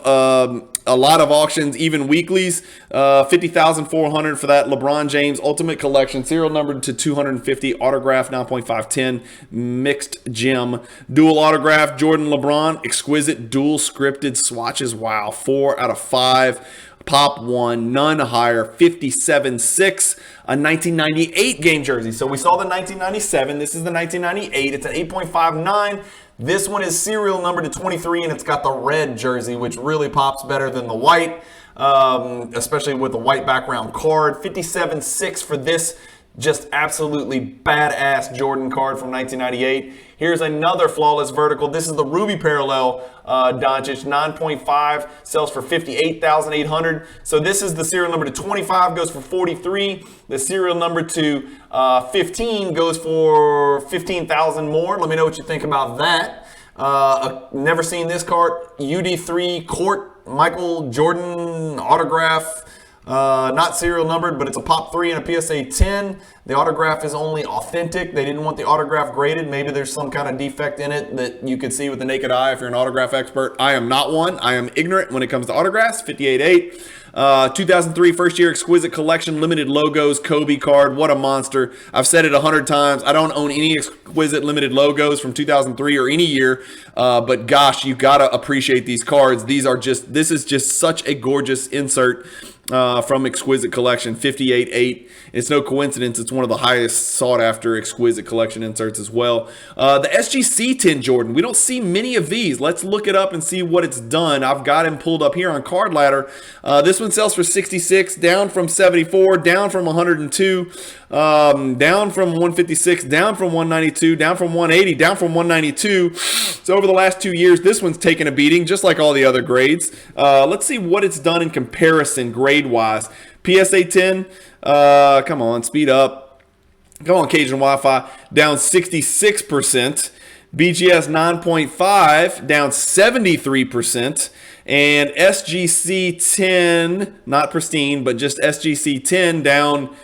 auctions, even weeklies. $50,400 for that LeBron James Ultimate Collection, serial numbered to 250, autograph 9.510, mixed gem, dual autograph Jordan LeBron, exquisite dual scripted swatches. Wow, 4 out of 5. Pop 1, none higher, 57.6, a 1998 game jersey. So we saw the 1997. This is the 1998. It's an 8.59. This one is serial number to 23, and it's got the red jersey, which really pops better than the white, especially with the white background card. 57.6 for this just absolutely badass Jordan card from 1998. Here's another flawless vertical. This is the Ruby Parallel Doncic 9.5, sells for $58,800. So this is the serial number to 25, goes for 43. The serial number to 15 goes for 15,000 more. Let me know what you think about that. Never seen this card. UD3 Court Michael Jordan autograph. Not serial numbered, but it's a Pop 3 and a PSA 10. The autograph is only authentic. They didn't want the autograph graded. Maybe there's some kind of defect in it that you could see with the naked eye if you're an autograph expert. I am not one. I am ignorant when it comes to autographs. 58.8. 2003 first year exquisite collection, limited logos, Kobe card. What a monster. I've said it 100 times. I don't own any exquisite limited logos from 2003 or any year. But gosh, you got to appreciate these cards. This is just such a gorgeous insert from Exquisite Collection, 58.8. It's no coincidence it's one of the highest sought after Exquisite Collection inserts as well. The SGC 10 Jordan, we don't see many of these. Let's look it up and see what it's done. I've got him pulled up here on Card Ladder. This one sells for 66, down from 74, down from 102, down from 156, down from 192, down from 180, down from 192. So over the last 2 years, this one's taken a beating, just like all the other grades. Let's see what it's done in comparison grade-wise. PSA 10, come on, speed up. Come on, Cajun Wi-Fi, down 66%. BGS 9.5, down 73%. And SGC 10, not pristine, but just SGC 10, down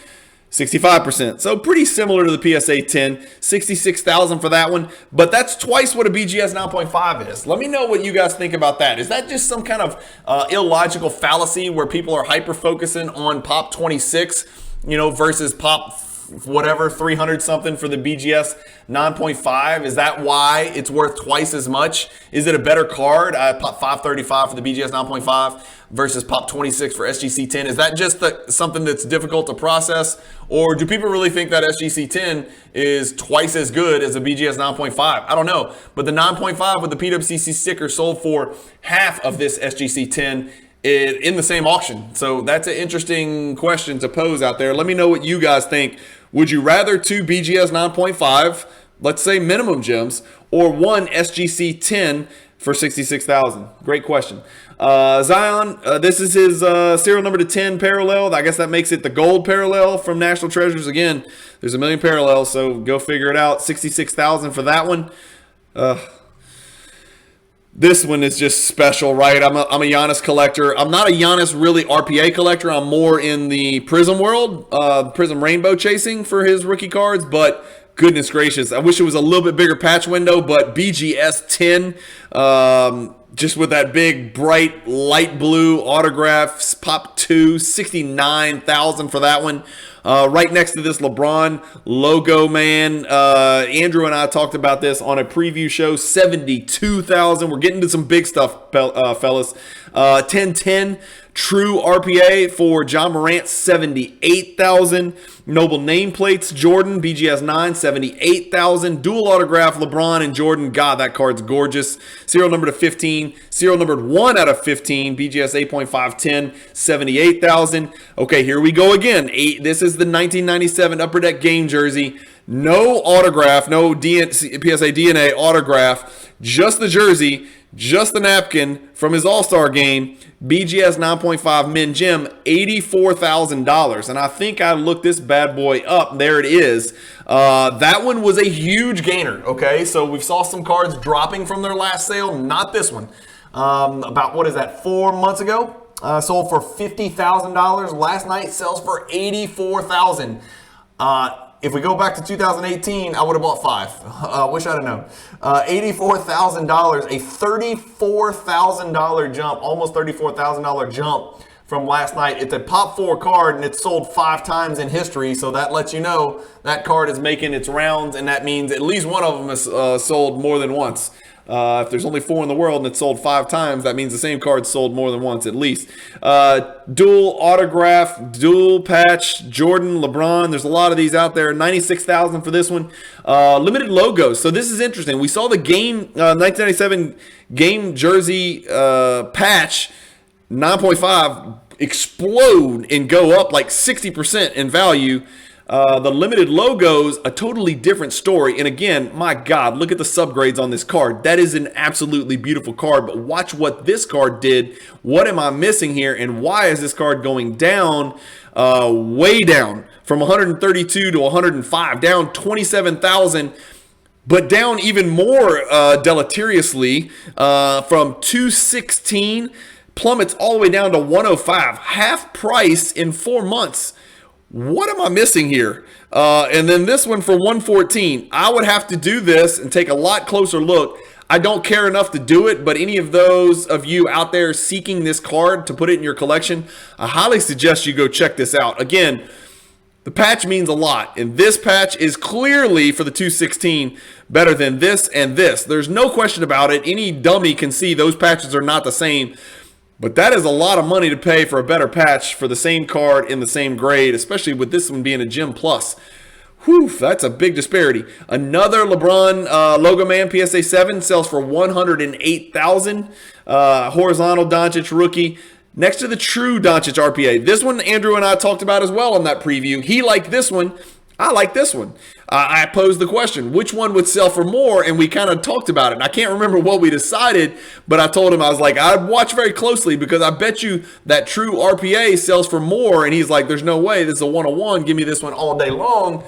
65%. So pretty similar to the PSA 10, 66,000 for that one, but that's twice what a BGS 9.5 is. Let me know what you guys think about that. Is that just some kind of illogical fallacy where people are hyper-focusing on Pop 26, versus Pop whatever, 300 something for the BGS 9.5? Is that why it's worth twice as much? Is it a better card? Pop 535 for the BGS 9.5 versus Pop 26 for SGC 10. Is that just something that's difficult to process? Or do people really think that SGC 10 is twice as good as a BGS 9.5? I don't know. But the 9.5 with the PWCC sticker sold for half of this SGC 10 in the same auction. So that's an interesting question to pose out there. Let me know what you guys think. Would you rather two BGS 9.5, let's say minimum gems, or one SGC 10 for 66,000? Great question. Zion, this is his serial number to 10 parallel. I guess that makes it the gold parallel from National Treasures. Again, there's a million parallels, so go figure it out. 66,000 for that one. This one is just special, right? I'm a Giannis collector. I'm not a Giannis really RPA collector. I'm more in the Prism world, Prism rainbow chasing for his rookie cards. But goodness gracious, I wish it was a little bit bigger patch window. But BGS 10, just with that big, bright, light blue autographs, Pop 2, 69,000 for that one. Right next to this LeBron logo, man. Andrew and I talked about this on a preview show. 72,000. We're getting to some big stuff, fellas. 1010 true RPA for John Morant, 78,000. Noble nameplates, Jordan, BGS 9, 78,000. Dual autograph, LeBron and Jordan. God, that card's gorgeous. Serial number to 15. Serial numbered 1 out of 15. BGS 8.510, 78,000. Okay, here we go again. This is the 1997 Upper Deck game jersey. No autograph, no PSA DNA autograph. Just the jersey, just the napkin from his All-Star game. BGS 9.5 Min Gem, $84,000. And I think I looked this bad boy up. There it is. That one was a huge gainer, okay? So we saw some cards dropping from their last sale. Not this one. About, what is that, 4 months ago? Sold for $50,000. Last night sells for $84,000. If we go back to 2018, I would have bought 5. Wish I'd have known. $84,000, a $34,000 jump, almost $34,000 jump from last night. It's a Pop 4 card, and it's sold 5 times in history, so that lets you know that card is making its rounds, and that means at least one of them is sold more than once. If there's only 4 in the world and it's sold 5 times, that means the same card sold more than once at least. Dual autograph, dual patch, Jordan, LeBron. There's a lot of these out there. 96,000 for this one. Limited logos. So this is interesting. We saw the game 1997 game jersey patch 9.5 explode and go up like 60% in value. The limited logos, a totally different story. And again, my God, look at the subgrades on this card. That is an absolutely beautiful card. But watch what this card did. What am I missing here? And why is this card going down, way down, from 132 to 105, down 27,000, but down even more deleteriously from 216, plummets all the way down to 105. Half price in 4 months. What am I missing here? And then this one for 114. I would have to do this and take a lot closer look. I don't care enough to do it, but any of those of you out there seeking this card to put it in your collection, I highly suggest you go check this out. Again, the patch means a lot, and this patch is clearly, for the 216, better than this and this. There's no question about it. Any dummy can see those patches are not the same, but that is a lot of money to pay for a better patch for the same card in the same grade, especially with this one being a Gem Plus. Whew, that's a big disparity. Another LeBron Logo Man PSA 7 sells for $108,000. Horizontal Doncic rookie. Next to the true Doncic RPA. This one Andrew and I talked about as well in that preview. He liked this one. I like this one. I posed the question, which one would sell for more? And we kind of talked about it. And I can't remember what we decided, but I told him, I was like, I watch very closely because I bet you that true RPA sells for more. And he's like, there's no way. This is a 101. Give me this one all day long.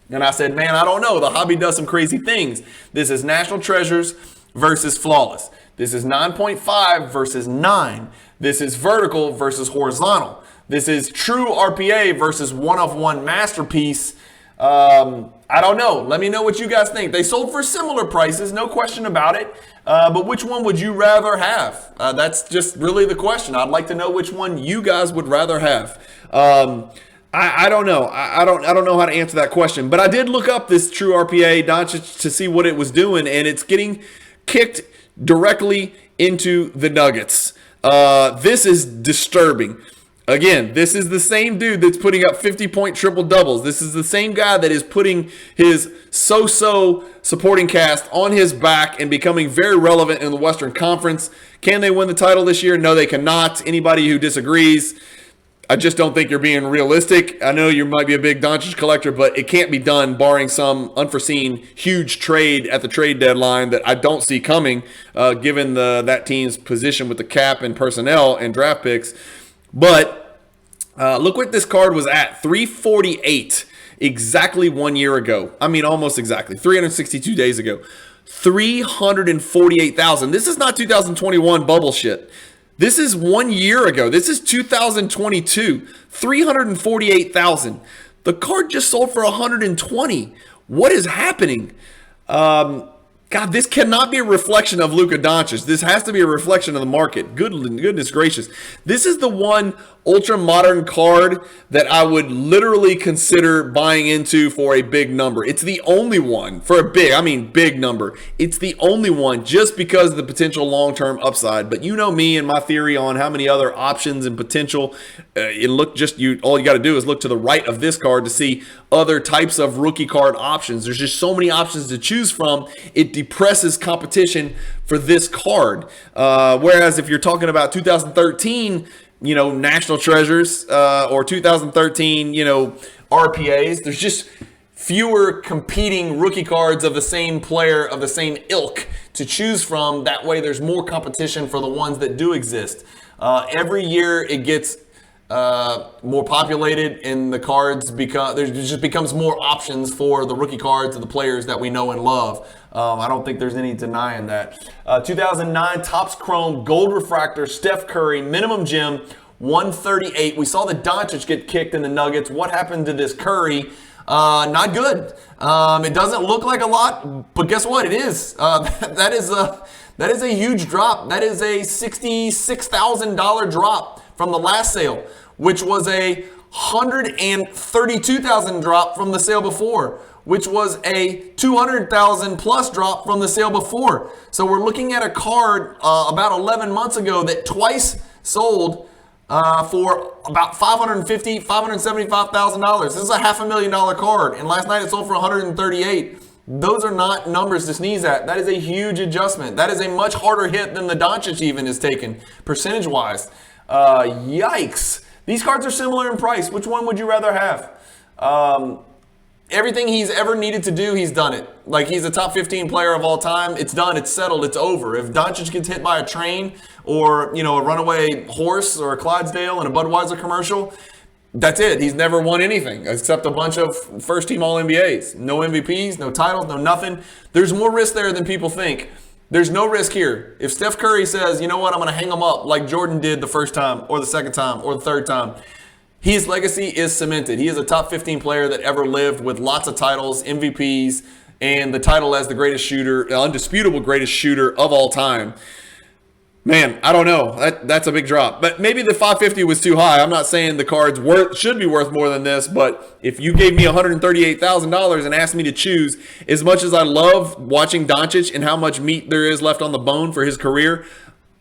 And I said, man, I don't know. The hobby does some crazy things. This is National Treasures versus Flawless. This is 9.5 versus 9. This is vertical versus horizontal. This is true RPA versus one-of-one masterpiece. I don't know. Let me know what you guys think. They sold for similar prices, no question about it. But which one would you rather have? That's just really the question. I'd like to know which one you guys would rather have. I don't know. I don't know how to answer that question. But I did look up this true RPA Doncic to see what it was doing, and it's getting kicked directly into the Nuggets. This is disturbing. Again, this is the same dude that's putting up 50-point triple-doubles. This is the same guy that is putting his so-so supporting cast on his back and becoming very relevant in the Western Conference. Can they win the title this year? No, they cannot. Anybody who disagrees, I just don't think you're being realistic. I know you might be a big Doncic collector, but it can't be done barring some unforeseen huge trade at the trade deadline that I don't see coming, given that team's position with the cap and personnel and draft picks. But look what this card was at, 348 exactly 1 year ago. I mean, almost exactly, 362 days ago. 348,000. This is not 2021 bubble shit. This is 1 year ago. This is 2022. 348,000. The card just sold for 120. What is happening? God, this cannot be a reflection of Luka Doncic. This has to be a reflection of the market. Goodness gracious. This is the one ultra-modern card that I would literally consider buying into for a big number. It's the only one for a big number. It's the only one just because of the potential long-term upside. But you know me and my theory on how many other options and potential. All you got to do is look to the right of this card to see other types of rookie card options. There's just so many options to choose from. It depresses competition for this card. Whereas if you're talking about 2013, National Treasures, or 2013, RPAs, there's just fewer competing rookie cards of the same player, of the same ilk to choose from. That way there's more competition for the ones that do exist. Every year it gets more populated and the cards there just becomes more options for the rookie cards of the players that we know and love. I don't think there's any denying that. 2009 Topps Chrome Gold Refractor Steph Curry minimum gem 138. We saw the Doncic get kicked in the Nuggets. What happened to this Curry? Not good. It doesn't look like a lot, but guess what? It is. That is a huge drop. That is a $66,000 drop from the last sale, which was a $132,000 drop from the sale before, which was a $200,000 plus drop from the sale before. So we're looking at a card about 11 months ago that twice sold for about $550,000, $575,000. This is a $500,000 card, and last night it sold for $138,000. Those are not numbers to sneeze at. That is a huge adjustment. That is a much harder hit than the Doncic even is taken, percentage-wise. Yikes. These cards are similar in price. Which one would you rather have? Everything he's ever needed to do, he's done it. Like, he's a top 15 player of all time. It's done. It's settled. It's over. If Doncic gets hit by a train or, a runaway horse or a Clydesdale in a Budweiser commercial, that's it. He's never won anything except a bunch of first-team All-NBAs. No MVPs, no titles, no nothing. There's more risk there than people think. There's no risk here. If Steph Curry says, you know what, I'm going to hang him up like Jordan did the first time or the second time or the third time, his legacy is cemented. He is a top 15 player that ever lived with lots of titles, MVPs, and the title as the greatest shooter, undisputable greatest shooter of all time. Man, I don't know. That's a big drop. But maybe the 550 was too high. I'm not saying the cards should be worth more than this, but if you gave me $138,000 and asked me to choose, as much as I love watching Doncic and how much meat there is left on the bone for his career,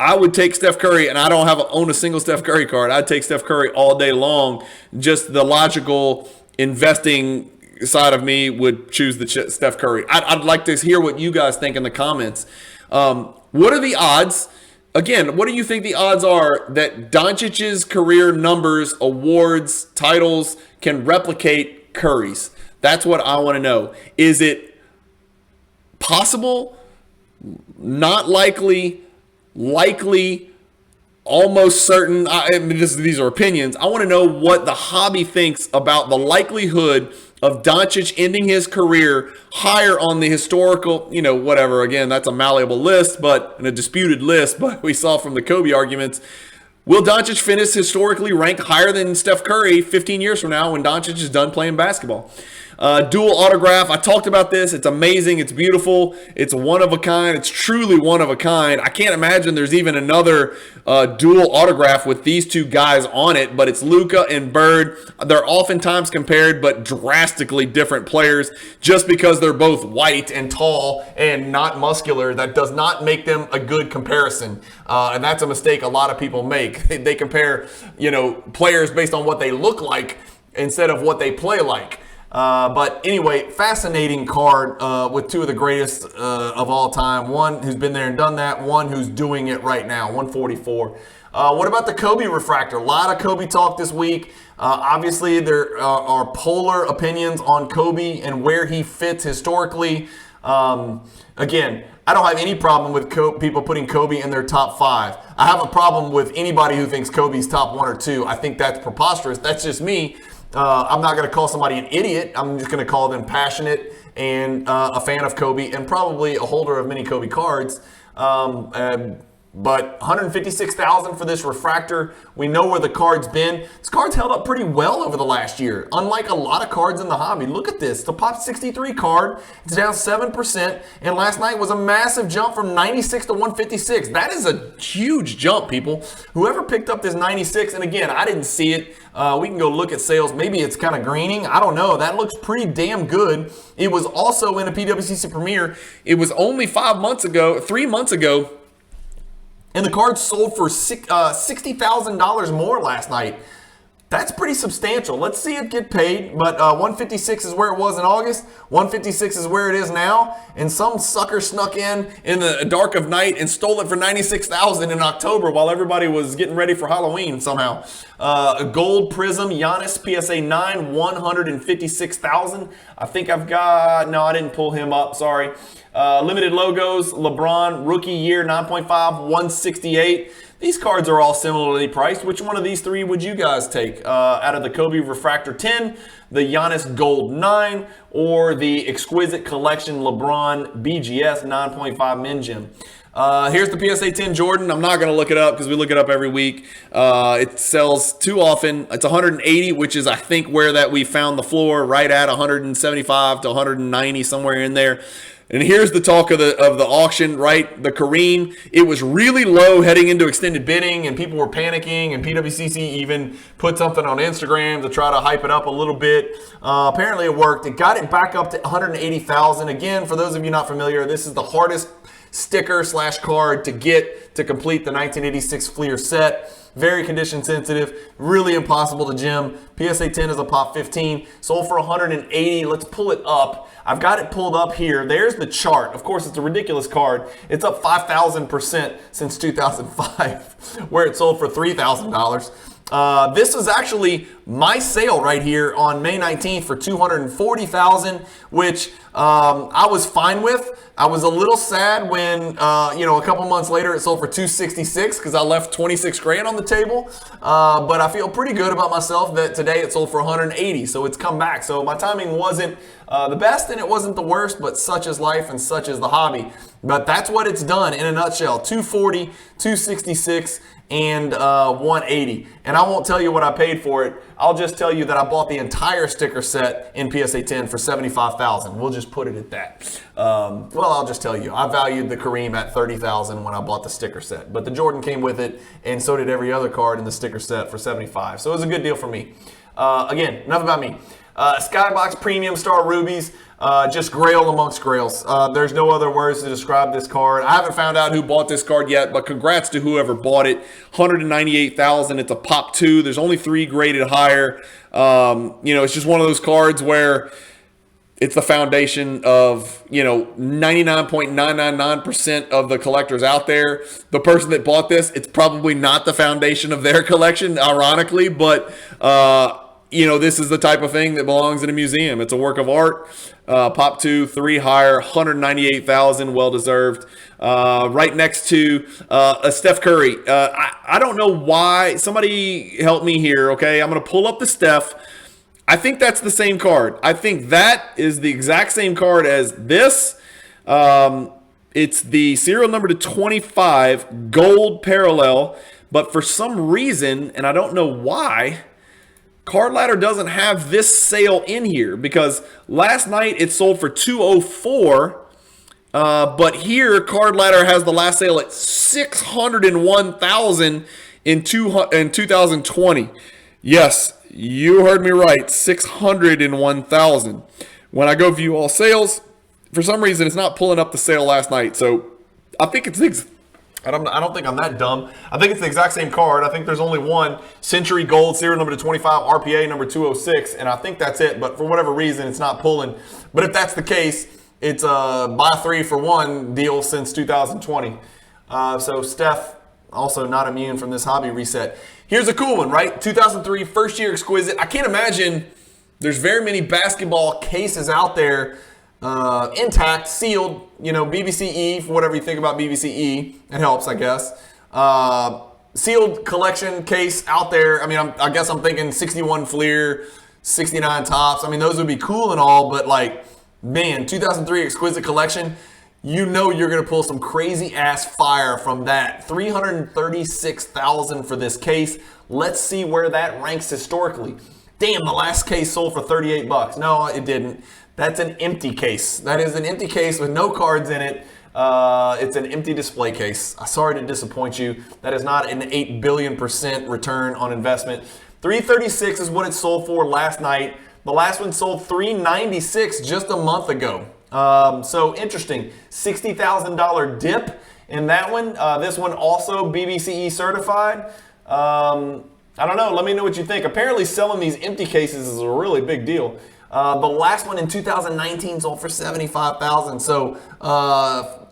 I would take Steph Curry, and I don't own a single Steph Curry card. I'd take Steph Curry all day long. Just the logical investing side of me would choose the Steph Curry. I'd like to hear what you guys think in the comments. What are the odds? Again, what do you think the odds are that Doncic's career numbers, awards, titles can replicate Curry's? That's what I want to know. Is it possible? Not likely? Likely? Almost certain? These are opinions. I want to know what the hobby thinks about the likelihood of Doncic ending his career higher on the historical, whatever. Again, that's a malleable list, and a disputed list, but we saw from the Kobe arguments. Will Doncic finish historically ranked higher than Steph Curry 15 years from now when Doncic is done playing basketball? Dual autograph. I talked about this. It's amazing. It's beautiful. It's one of a kind. It's truly one of a kind. I can't imagine there's even another dual autograph with these two guys on it, but it's Luka and Bird. They're oftentimes compared, but drastically different players. Just because they're both white and tall and not muscular, that does not make them a good comparison. And that's a mistake a lot of people make. They compare, players based on what they look like instead of what they play like. But anyway, fascinating card with two of the greatest of all time. One who's been there and done that. One who's doing it right now, 144. What about the Kobe refractor? A lot of Kobe talk this week. Obviously, there are polar opinions on Kobe and where he fits historically. Again, I don't have any problem with people putting Kobe in their top 5. I have a problem with anybody who thinks Kobe's top 1 or 2. I think that's preposterous. That's just me. I'm not going to call somebody an idiot. I'm just going to call them passionate and a fan of Kobe and probably a holder of many Kobe cards. But $156,000 for this refractor. We know where the card's been. This card's held up pretty well over the last year, unlike a lot of cards in the hobby. Look at this. The Pop 63 card, it's down 7%, and last night was a massive jump from 96 to 156. That is a huge jump, people. Whoever picked up this 96, and again, I didn't see it. We can go look at sales. Maybe it's kind of greening. I don't know. That looks pretty damn good. It was also in a PWCC Premier. It was only 3 months ago, and the card sold for $60,000 more last night. That's pretty substantial. Let's see it get paid. But 156 is where it was in August. 156 is where it is now. And some sucker snuck in the dark of night and stole it for $96,000 in October while everybody was getting ready for Halloween somehow. A gold prism, Giannis PSA 9, $156,000. I think I didn't pull him up. Sorry. Limited logos, LeBron, rookie year, 9.5, 168. These cards are all similarly priced. Which one of these three would you guys take? Out of the Kobe Refractor 10, the Giannis Gold 9, or the Exquisite Collection LeBron BGS 9.5 Min Gem? Here's the PSA 10 Jordan. I'm not going to look it up because we look it up every week. It sells too often. It's 180, which is, I think, where that we found the floor, right at 175 to 190, somewhere in there. And here's the talk of the auction, right? The Kareem, it was really low heading into extended bidding, and people were panicking, and PWCC even put something on Instagram to try to hype it up a little bit. Apparently it worked. It got it back up to 180,000. Again, for those of you not familiar, this is the hardest sticker / card to get to complete the 1986 Fleer set. Very condition sensitive, really impossible to gem. PSA 10 is a Pop 15, sold for 180. Let's pull it up. I've got it pulled up here. There's the chart. Of course, it's a ridiculous card. It's up 5,000% since 2005, where it sold for $3,000. This is actually my sale right here on May 19th for $240,000, which I was fine with. I was a little sad when, a couple months later it sold for $266 because I left 26 grand on the table. But I feel pretty good about myself that today it sold for 180, so it's come back. So my timing wasn't the best and it wasn't the worst, but such is life and such is the hobby. But that's what it's done in a nutshell. 240, 266, and 180. And I won't tell you what I paid for it. I'll just tell you that I bought the entire sticker set in PSA 10 for $75,000. We'll just put it at that. Well, I'll just tell you, I valued the Kareem at $30,000 when I bought the sticker set. But the Jordan came with it, and so did every other card in the sticker set for $75,000. So it was a good deal for me. Again, enough about me. Skybox Premium Star Rubies. Just grail amongst grails. There's no other words to describe this card. I haven't found out who bought this card yet, but congrats to whoever bought it. $198,000. It's a pop 2. There's only 3 graded higher. It's just one of those cards where it's the foundation of, 99.999% of the collectors out there. The person that bought this, it's probably not the foundation of their collection, ironically, but this is the type of thing that belongs in a museum. It's a work of art. Pop 2, 3 higher, $198,000, well deserved. Right next to Steph Curry. I don't know why. Somebody help me here, okay? I'm going to pull up the Steph. I think that's the same card. I think that is the exact same card as this. It's the serial number to 25, gold parallel. But for some reason, and I don't know why, Card Ladder doesn't have this sale in here, because last night it sold for $204, but here Card Ladder has the last sale at $601,000 in 2020. Yes, you heard me right, $601,000. When I go view all sales, for some reason it's not pulling up the sale last night, so I think it's I don't think I'm that dumb. I think it's the exact same card. I think there's only one Century Gold, serial number to 25, RPA number 206, and I think that's it. But for whatever reason, it's not pulling. But if that's the case, it's a buy 3 for 1 deal since 2020. So Steph also not immune from this hobby reset. Here's a cool one, right? 2003 first year exquisite. I can't imagine there's very many basketball cases out there intact, sealed, BBCE, for whatever you think about BBCE. It helps, I guess. Sealed collection case out there. I mean, I guess I'm thinking 61 Fleer, 69 Tops. I mean, those would be cool and all, but 2003 exquisite collection, you're going to pull some crazy ass fire from that. $336,000 for this case. Let's see where that ranks historically. Damn, the last case sold for $38. No, it didn't. That's an empty case. That is an empty case with no cards in it. It's an empty display case. I'm sorry to disappoint you. That is not an 8 billion% return on investment. $336 is what it sold for last night. The last one sold $396 just a month ago. So interesting. $60,000 dip in that one. This one also BBCE certified. I don't know. Let me know what you think. Apparently selling these empty cases is a really big deal. The last one in 2019 sold for $75,000. So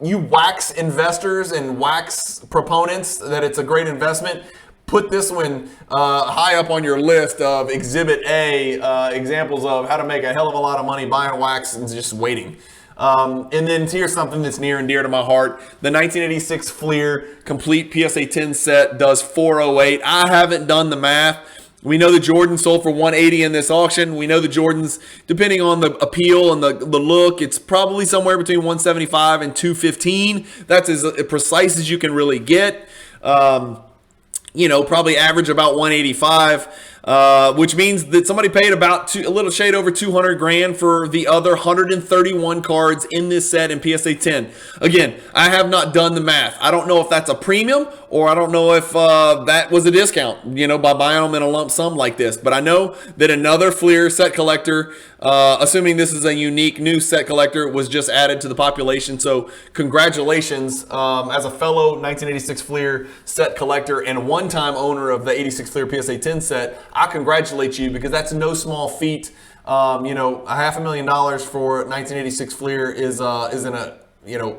you wax investors and wax proponents that it's a great investment, put this one high up on your list of Exhibit A, examples of how to make a hell of a lot of money buying wax and just waiting. And then here's something that's near and dear to my heart. The 1986 Fleer complete PSA 10 set does $408. I haven't done the math. We know the Jordans sold for $180 in this auction. We know the Jordans, depending on the appeal and the look, it's probably somewhere between $175 and $215. That's as precise as you can really get. Probably average about $185, which means that somebody paid about a little shade over $200,000 for the other 131 cards in this set in PSA 10. Again, I have not done the math. I don't know if that's a premium or I don't know if that was a discount, by buying them in a lump sum like this. But I know that another Fleer set collector, assuming this is a unique new set collector, was just added to the population. So congratulations as a fellow 1986 Fleer set collector and one-time owner of the 86 Fleer PSA 10 set. I congratulate you because that's no small feat. $500,000 for 1986 Fleer isn't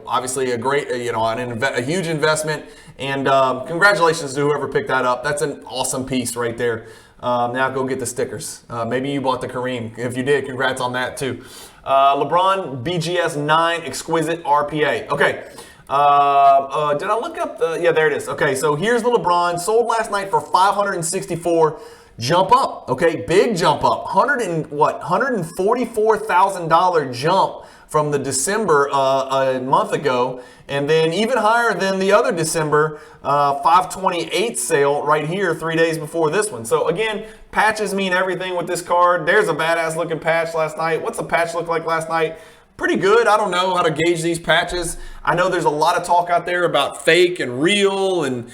obviously a great, a huge investment. And congratulations to whoever picked that up. That's an awesome piece right there. Now go get the stickers. Maybe you bought the Kareem. If you did, congrats on that too. LeBron BGS 9 exquisite RPA. Okay. Did I look up the? Yeah, there it is. Okay, so here's the LeBron. Sold last night for $564. Jump up. Okay, big jump up. $144,000 jump from the December a month ago, and then even higher than the other December 528 sale right here 3 days before this one. So again, patches mean everything with this card. There's a badass looking patch last night. What's the patch look like last night? Pretty good. I don't know how to gauge these patches. I know there's a lot of talk out there about fake and real, and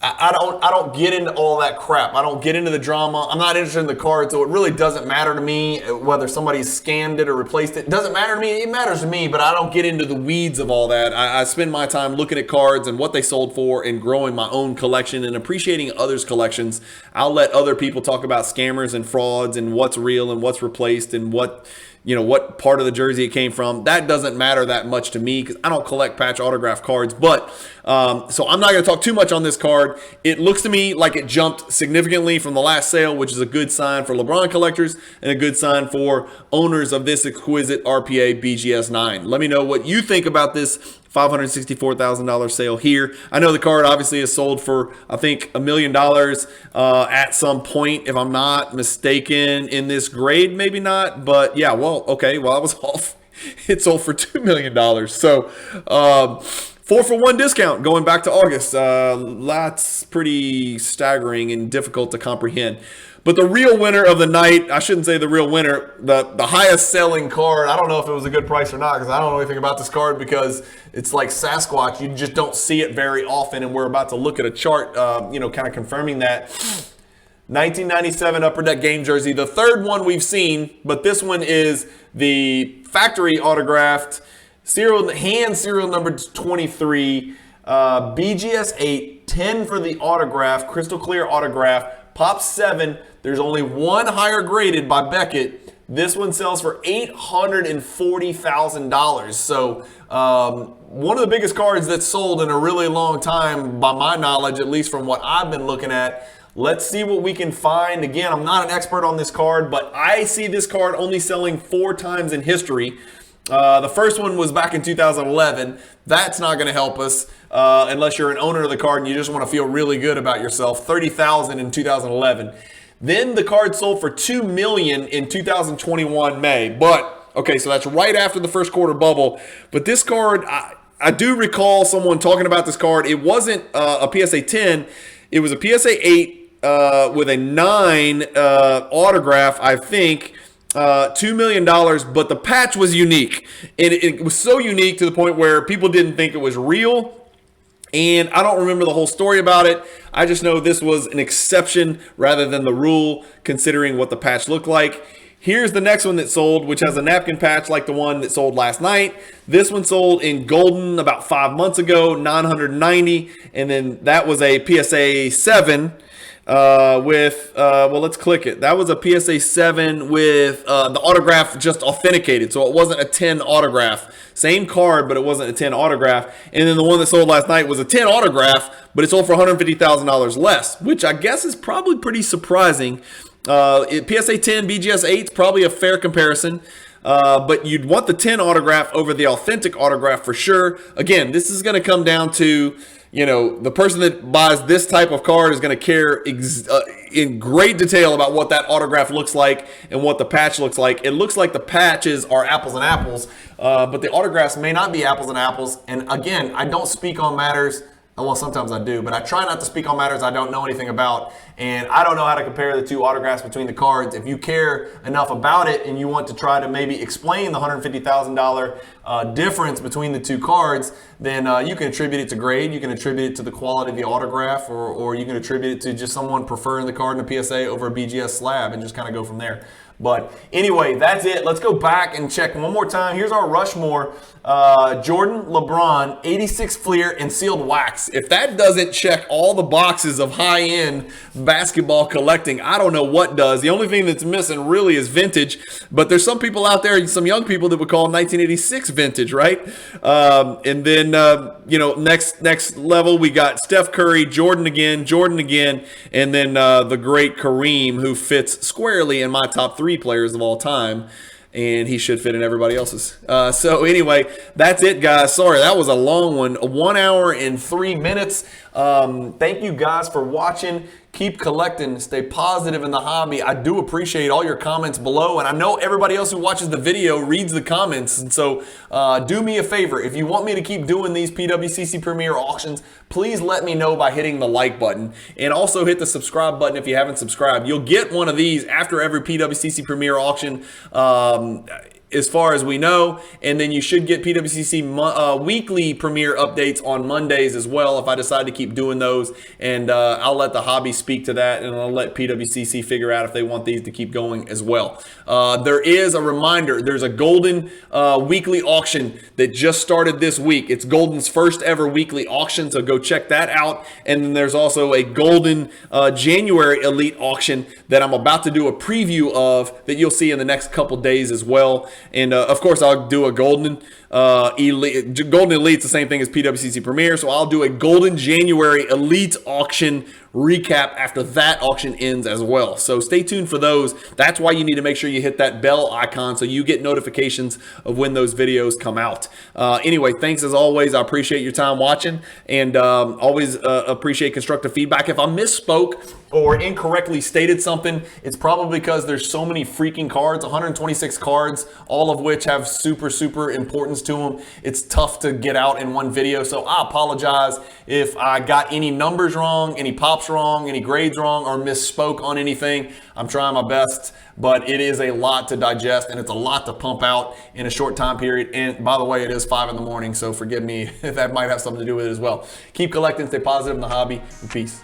I don't get into all that crap. I don't get into the drama. I'm not interested in the card, so it really doesn't matter to me whether somebody's scanned it or replaced it. It doesn't matter to me. It matters to me, but I don't get into the weeds of all that. I spend my time looking at cards and what they sold for and growing my own collection and appreciating others' collections. I'll let other people talk about scammers and frauds and what's real and what's replaced and what part of the jersey it came from. That doesn't matter that much to me because I don't collect patch autograph cards. But so I'm not going to talk too much on this card. It looks to me like it jumped significantly from the last sale, which is a good sign for LeBron collectors and a good sign for owners of this exquisite RPA BGS 9. Let me know what you think about this $564,000 sale here. I know the card obviously is sold for, I think, $1 million at some point, if I'm not mistaken, in this grade. Maybe not, but yeah, well, okay, well, I was off. It sold for $2 million. So 4-for-1 discount going back to August. That's pretty staggering and difficult to comprehend. But the real winner of the night, I shouldn't say the real winner, the highest selling card, I don't know if it was a good price or not because I don't know anything about this card because it's like Sasquatch. You just don't see it very often, and we're about to look at a chart, kind of confirming that. 1997 Upper Deck game jersey, the third one we've seen, but this one is the factory autographed, hand serial number 23, BGS 8, 10 for the autograph, crystal clear autograph, Pop 7. There's only one higher graded by Beckett. This one sells for $840,000. So one of the biggest cards that's sold in a really long time, by my knowledge, at least from what I've been looking at. Let's see what we can find. Again, I'm not an expert on this card, but I see this card only selling 4 times in history. The first one was back in 2011. That's not going to help us unless you're an owner of the card and you just want to feel really good about yourself. $30,000 in 2011. Then the card sold for $2 million in 2021 May. But okay, so that's right after the first quarter bubble. But this card, I do recall someone talking about this card. It wasn't a PSA 10. It was a PSA 8 with a 9 autograph, I think. $2 million, but the patch was unique. And it was so unique to the point where people didn't think it was real. And I don't remember the whole story about it. I just know this was an exception rather than the rule, considering what the patch looked like. Here's the next one that sold, which has a napkin patch like the one that sold last night. This one sold in golden about 5 months ago, $990. And then that was a PSA 7 let's click it. That was a PSA 7 with the autograph just authenticated. So it wasn't a 10 autograph. Same card, but it wasn't a 10 autograph. And then the one that sold last night was a 10 autograph, but it sold for $150,000 less, which I guess is probably pretty surprising. PSA 10, BGS 8 is probably a fair comparison. But you'd want the 10 autograph over the authentic autograph for sure. Again, this is going to come down to, the person that buys this type of card is going to care in great detail about what that autograph looks like and what the patch looks like. It looks like the patches are apples and apples, but the autographs may not be apples and apples. And again, I don't speak on matters. Well, sometimes I do, but I try not to speak on matters I don't know anything about. And I don't know how to compare the 2 autographs between the cards. If you care enough about it and you want to try to maybe explain the $150,000 difference between the 2 cards, then you can attribute it to grade. You can attribute it to the quality of the autograph, or you can attribute it to just someone preferring the card in a PSA over a BGS slab and just kind of go from there. But anyway, that's it. Let's go back and check one more time. Here's our Rushmore. Jordan, LeBron, 86 Fleer, and sealed wax. If that doesn't check all the boxes of high-end basketball collecting, I don't know what does. The only thing that's missing really is vintage. But there's some people out there, some young people that would call 1986 vintage, right? And then, next level, we got Steph Curry, Jordan again, and then the great Kareem, who fits squarely in my top 3 players of all time. And he should fit in everybody else's. So anyway, that's it, guys. Sorry, that was a long one. 1 hour and 3 minutes. Thank you guys for watching. Keep collecting, stay positive in the hobby. I do appreciate all your comments below, and I know everybody else who watches the video reads the comments. And so do me a favor. If you want me to keep doing these PWCC Premier auctions, please let me know by hitting the like button. And also hit the subscribe button if you haven't subscribed. You'll get one of these after every PWCC Premier auction, as far as we know, and then you should get PWCC weekly premiere updates on Mondays as well if I decide to keep doing those, and I'll let the hobby speak to that, and I'll let PWCC figure out if they want these to keep going as well. There is a reminder, there's a Golden weekly auction that just started this week. It's Golden's first ever weekly auction, so go check that out. And then there's also a Golden January Elite auction that I'm about to do a preview of that you'll see in the next couple days as well. And of course, I'll do a Golden Elite. Golden Elite's the same thing as PWCC Premier, so I'll do a Golden January Elite auction recap after that auction ends as well. So stay tuned for those. That's why you need to make sure you hit that bell icon so you get notifications of when those videos come out. Anyway, thanks as always. I appreciate your time watching, and always appreciate constructive feedback. If I misspoke or incorrectly stated something, it's probably because there's so many freaking cards, 126 cards, all of which have super importance to them. It's tough to get out in one video, so I apologize if I got any numbers wrong, any pops wrong, any grades wrong, or misspoke on anything. I'm trying my best, but it is a lot to digest, and it's a lot to pump out in a short time period. And by the way, it is 5 in the morning, so forgive me if that might have something to do with it as well. Keep collecting, stay positive in the hobby, and peace.